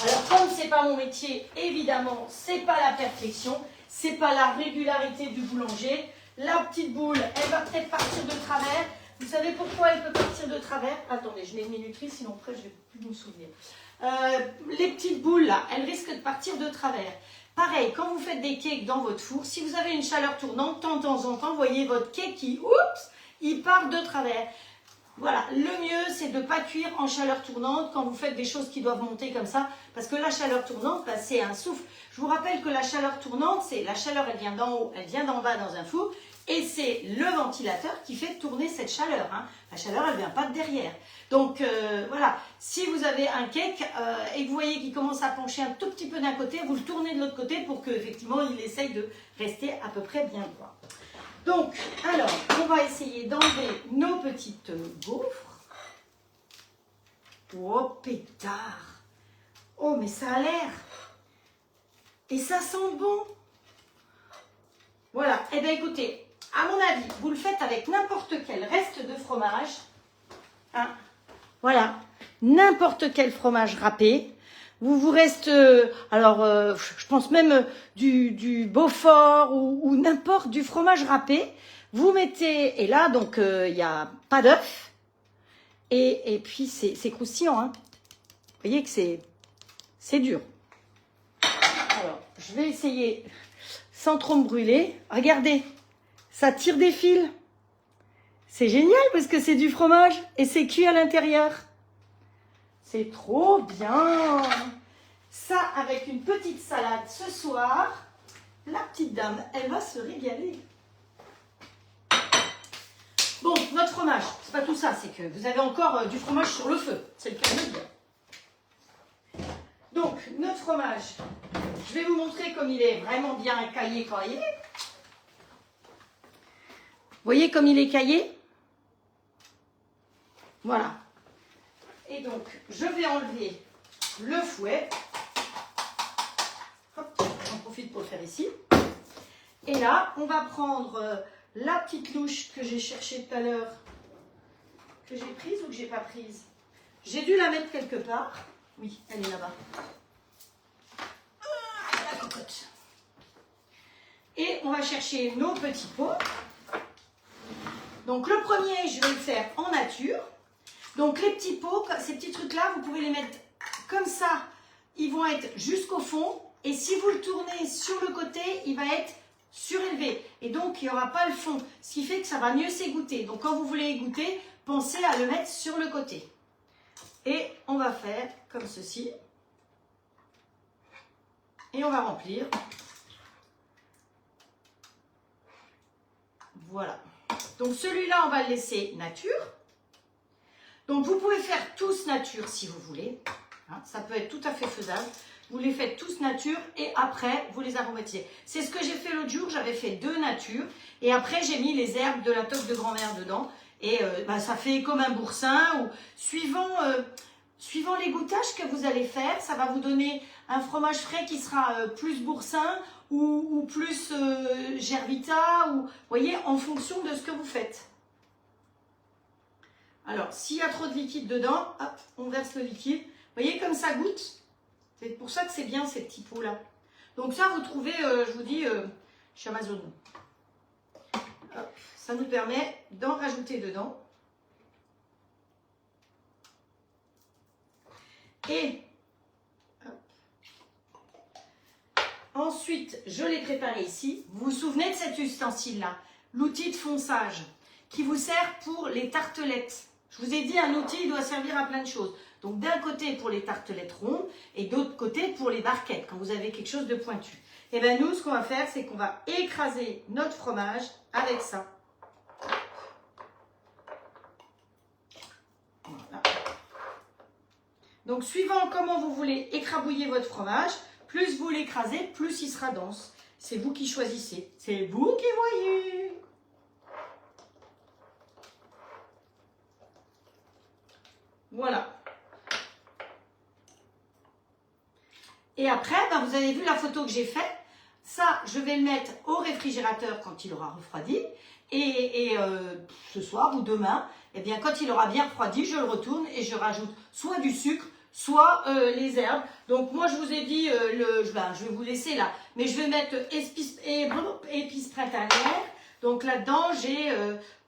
Alors, comme c'est pas mon métier, évidemment, c'est pas la perfection, c'est pas la régularité du boulanger. La petite boule, elle va peut-être partir de travers. Vous savez pourquoi elle peut partir de travers? Attendez, je mets une minuterie, sinon après je vais plus me souvenir. Les petites boules là, elles risquent de partir de travers. Pareil, quand vous faites des cakes dans votre four, si vous avez une chaleur tournante, de temps en temps, vous voyez votre cake qui, oups, il part de travers. Voilà, le mieux c'est de ne pas cuire en chaleur tournante quand vous faites des choses qui doivent monter comme ça, parce que la chaleur tournante, bah, c'est un souffle. Je vous rappelle que la chaleur tournante, c'est la chaleur, elle vient d'en haut, elle vient d'en bas dans un four, et c'est le ventilateur qui fait tourner cette chaleur. Hein. La chaleur, elle ne vient pas de derrière. Donc voilà, si vous avez un cake et que vous voyez qu'il commence à pencher un tout petit peu d'un côté, vous le tournez de l'autre côté pour qu'effectivement il essaye de rester à peu près bien droit. Donc, alors, on va essayer d'enlever nos petites gaufres. Oh, pétard! Oh, mais ça a l'air! Et ça sent bon! Voilà, eh bien écoutez, à mon avis, vous le faites avec n'importe quel reste de fromage. Hein? Voilà, n'importe quel fromage râpé. Vous reste, je pense même du Beaufort ou n'importe du fromage râpé. Vous mettez, et là, donc, il n'y a pas d'œuf. Et puis, c'est croustillant. Hein. Vous voyez que c'est dur. Alors, je vais essayer sans trop me brûler. Regardez, ça tire des fils. C'est génial parce que c'est du fromage et c'est cuit à l'intérieur. C'est trop bien. Ça, avec une petite salade ce soir, la petite dame, elle va se régaler. Bon, notre fromage, c'est pas tout ça, c'est que vous avez encore du fromage sur le feu. C'est le cas de le dire. Donc, notre fromage, je vais vous montrer comme il est vraiment bien caillé quand il est. Vous voyez comme il est caillé? Voilà. Et donc, je vais enlever le fouet. Hop, j'en profite pour le faire ici. Et là, on va prendre la petite louche que j'ai cherchée tout à l'heure, que j'ai prise ou que j'ai pas prise. J'ai dû la mettre quelque part. Oui, elle est là-bas. La cocotte. Et on va chercher nos petits pots. Donc le premier, je vais le faire en nature. Donc les petits pots, ces petits trucs-là, vous pouvez les mettre comme ça. Ils vont être jusqu'au fond. Et si vous le tournez sur le côté, il va être surélevé. Et donc, il n'y aura pas le fond. Ce qui fait que ça va mieux s'égoutter. Donc, quand vous voulez égoutter, pensez à le mettre sur le côté. Et on va faire comme ceci. Et on va remplir. Voilà. Donc, celui-là, on va le laisser nature. Donc, vous pouvez faire tous nature si vous voulez. Hein, ça peut être tout à fait faisable. Vous les faites tous nature et après, vous les aromatisez. C'est ce que j'ai fait l'autre jour. J'avais fait 2 nature. Et après, j'ai mis les herbes de la toque de grand-mère dedans. Et ça fait comme un boursin. Ou, suivant l'égouttage que vous allez faire, ça va vous donner un fromage frais qui sera plus boursin ou plus gervita. Ou, vous voyez, en fonction de ce que vous faites. Alors, s'il y a trop de liquide dedans, hop, on verse le liquide. Vous voyez comme ça goûte? C'est pour ça que c'est bien ces petits pots-là. Donc ça, vous trouvez, je vous dis, chez Amazon. Hop, ça nous permet d'en rajouter dedans. Et hop. Ensuite, je l'ai préparé ici. Vous vous souvenez de cet ustensile-là? L'outil de fonçage qui vous sert pour les tartelettes. Je vous ai dit, un outil doit servir à plein de choses. Donc d'un côté pour les tartelettes rondes et d'autre côté pour les barquettes, quand vous avez quelque chose de pointu. Et bien nous, ce qu'on va faire, c'est qu'on va écraser notre fromage avec ça. Voilà. Donc suivant comment vous voulez écrabouiller votre fromage, plus vous l'écrasez, plus il sera dense. C'est vous qui choisissez. C'est vous qui voyez. Voilà. Et après, vous avez vu la photo que j'ai faite. Ça, je vais le mettre au réfrigérateur quand il aura refroidi. Et ce soir ou demain, eh bien, quand il aura bien refroidi, je le retourne et je rajoute soit du sucre, soit les herbes. Donc moi, je vous ai dit, je vais vous laisser là. Mais je vais mettre épices printanières. Donc là-dedans, j'ai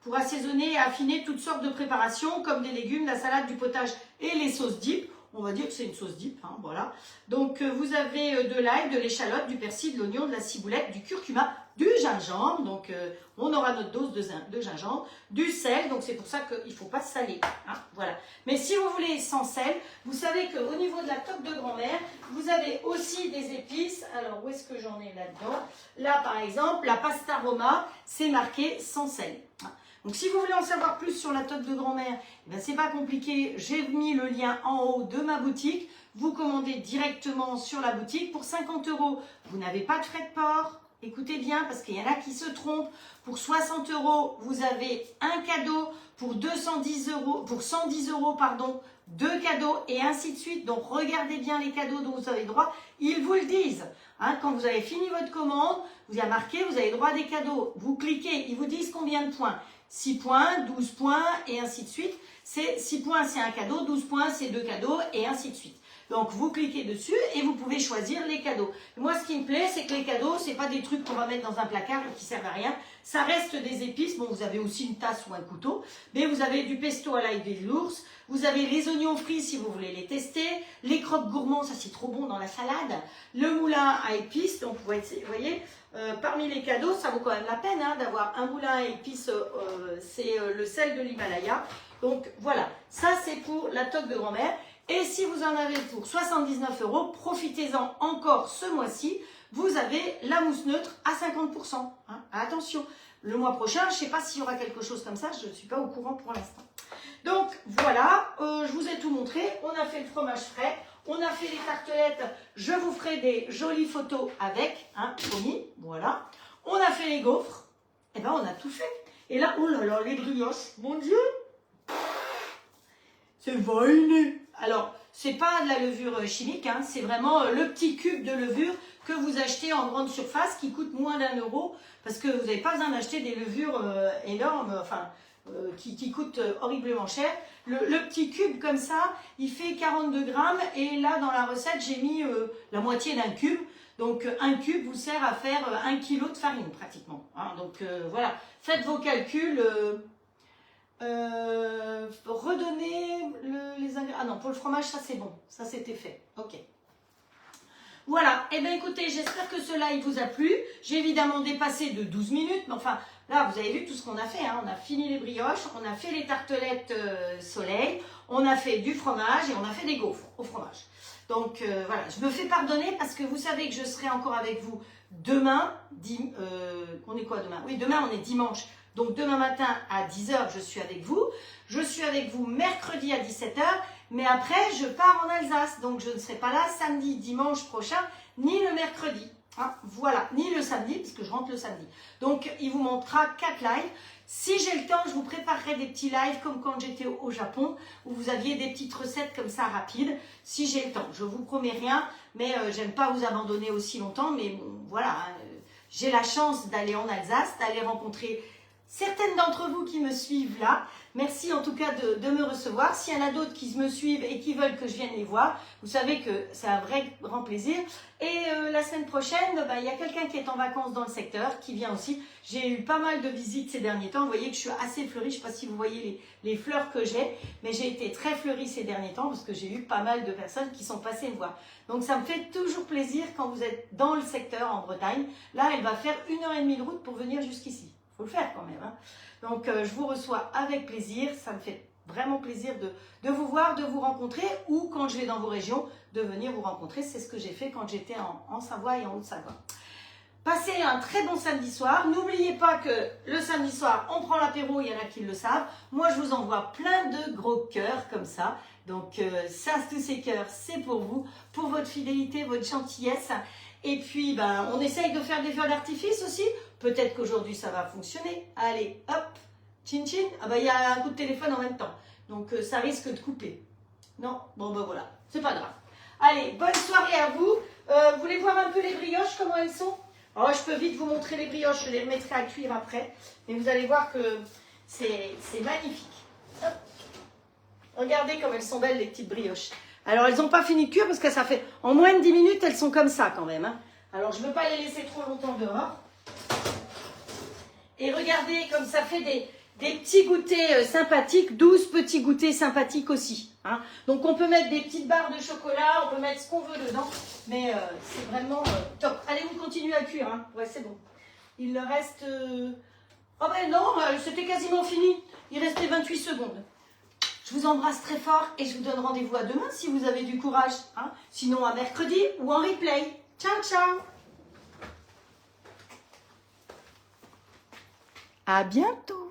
pour assaisonner et affiner toutes sortes de préparations comme des légumes, la salade, du potage et les sauces dip. On va dire que c'est une sauce dip, hein, voilà. Donc vous avez de l'ail, de l'échalote, du persil, de l'oignon, de la ciboulette, du curcuma, du gingembre. Donc on aura notre dose de gingembre, du sel. Donc c'est pour ça qu'il ne faut pas saler. Hein, voilà. Mais si vous voulez sans sel, vous savez qu'au niveau de la toque de grand-mère, vous avez aussi des épices. Alors où est-ce que j'en ai là-dedans? Là par exemple, la pasta Roma, c'est marqué sans sel. Hein. Donc, si vous voulez en savoir plus sur la toque de grand-mère, eh c'est pas compliqué. J'ai mis le lien en haut de ma boutique. Vous commandez directement sur la boutique pour 50 €. Vous n'avez pas de frais de port. Écoutez bien, parce qu'il y en a qui se trompent. Pour 60 €, vous avez un cadeau. Pour 210 €, pour 110 €, pardon, 2 cadeaux et ainsi de suite. Donc, regardez bien les cadeaux dont vous avez droit. Ils vous le disent. Hein, quand vous avez fini votre commande, vous y a marqué, vous avez droit à des cadeaux. Vous cliquez, ils vous disent combien de points. 6 points, 12 points et ainsi de suite. C'est 6 points, c'est un cadeau, 12 points, c'est 2 cadeaux et ainsi de suite. Donc, vous cliquez dessus et vous pouvez choisir les cadeaux. Moi, ce qui me plaît, c'est que les cadeaux, c'est pas des trucs qu'on va mettre dans un placard et qui servent à rien. Ça reste des épices. Bon, vous avez aussi une tasse ou un couteau, mais vous avez du pesto à l'ail de l'ours. Vous avez les oignons frits si vous voulez les tester. Les croques gourmands, ça c'est trop bon dans la salade. Le moulin à épices. Donc, vous voyez, parmi les cadeaux, ça vaut quand même la peine hein, d'avoir un moulin à épices. C'est le sel de l'Himalaya. Donc, voilà. Ça, c'est pour la toque de grand-mère. Et si vous en avez pour 79 €, profitez-en encore ce mois-ci. Vous avez la mousse neutre à 50%. Hein. Attention, le mois prochain, je ne sais pas s'il y aura quelque chose comme ça. Je ne suis pas au courant pour l'instant. Donc, voilà. Je vous ai tout montré. On a fait le fromage frais. On a fait les tartelettes. Je vous ferai des jolies photos avec. Hein, promis. Voilà. On a fait les gaufres. Eh bien, on a tout fait. Et là, oh là là, les brioches. Mon Dieu. C'est vainé. Alors, c'est pas de la levure chimique, hein, c'est vraiment le petit cube de levure que vous achetez en grande surface qui coûte moins d'1 € parce que vous n'avez pas besoin d'acheter des levures énormes, enfin qui coûtent horriblement cher. Le petit cube comme ça, il fait 42 grammes et là dans la recette j'ai mis la moitié d'un cube. Donc un cube vous sert à faire 1 kg de farine pratiquement. Hein. Donc voilà, faites vos calculs. Redonner les ingrédients. Ah non, pour le fromage, ça c'est bon. Ça c'était fait. Ok. Voilà. Eh bien écoutez, j'espère que ce live vous a plu. J'ai évidemment dépassé de 12 minutes. Mais enfin, là, vous avez vu tout ce qu'on a fait. Hein. On a fini les brioches. On a fait les tartelettes soleil. On a fait du fromage et on a fait des gaufres au fromage. Donc voilà, je me fais pardonner parce que vous savez que je serai encore avec vous demain. On est quoi demain? Oui, demain on est dimanche. Donc demain matin à 10 h, je suis avec vous. Je suis avec vous mercredi à 17 h. Mais après, je pars en Alsace. Donc je ne serai pas là samedi, dimanche prochain, ni le mercredi. Hein, voilà, ni le samedi, parce que je rentre le samedi. Donc il vous montrera 4 lives. Si j'ai le temps, je vous préparerai des petits lives comme quand j'étais au Japon, où vous aviez des petites recettes comme ça rapides. Si j'ai le temps, je vous promets rien, mais j'aime pas vous abandonner aussi longtemps. Mais bon, voilà, hein, j'ai la chance d'aller en Alsace, d'aller rencontrer certaines d'entre vous qui me suivent là. Merci en tout cas de me recevoir. S'il y en a d'autres qui me suivent et qui veulent que je vienne les voir, vous savez que c'est un vrai grand plaisir. Et la semaine prochaine, il y a quelqu'un qui est en vacances dans le secteur, qui vient aussi. J'ai eu pas mal de visites ces derniers temps. Vous voyez que je suis assez fleurie. Je ne sais pas si vous voyez les fleurs que j'ai, mais j'ai été très fleurie ces derniers temps parce que j'ai eu pas mal de personnes qui sont passées me voir. Donc ça me fait toujours plaisir quand vous êtes dans le secteur en Bretagne. Là, elle va faire 1h30 de route pour venir jusqu'ici. Il faut le faire quand même. Hein. Donc, je vous reçois avec plaisir. Ça me fait vraiment plaisir de vous voir, de vous rencontrer ou quand je vais dans vos régions, de venir vous rencontrer. C'est ce que j'ai fait quand j'étais en Savoie et en Haute-Savoie. Passez un très bon samedi soir. N'oubliez pas que le samedi soir, on prend l'apéro. Il y en a qui le savent. Moi, je vous envoie plein de gros cœurs comme ça. Donc, ça, tous ces cœurs, c'est pour vous, pour votre fidélité, votre gentillesse. Et puis, on essaye de faire des feux d'artifice aussi. Peut-être qu'aujourd'hui, ça va fonctionner. Allez, hop, tchin tchin. Ah il y a un coup de téléphone en même temps. Donc, ça risque de couper. Non? Bon, voilà. C'est pas grave. Allez, bonne soirée à vous. Vous voulez voir un peu les brioches, comment elles sont? Alors, je peux vite vous montrer les brioches. Je les remettrai à cuire après. Mais vous allez voir que c'est magnifique. Hop. Regardez comme elles sont belles, les petites brioches. Alors, elles n'ont pas fini de cuire parce que ça fait... En moins de 10 minutes, elles sont comme ça quand même. Hein. Alors, je ne veux pas les laisser trop longtemps dehors. Et regardez comme ça fait des petits goûters sympathiques, 12 petits goûters sympathiques aussi. Hein. Donc, on peut mettre des petites barres de chocolat, on peut mettre ce qu'on veut dedans. Mais c'est vraiment top. Allez, on continue à cuire. Hein. Ouais, c'est bon. Il leur reste... Oh ben non, c'était quasiment fini. Il restait 28 secondes. Je vous embrasse très fort et je vous donne rendez-vous à demain si vous avez du courage. Hein. Sinon à mercredi ou en replay. Ciao, ciao. À bientôt.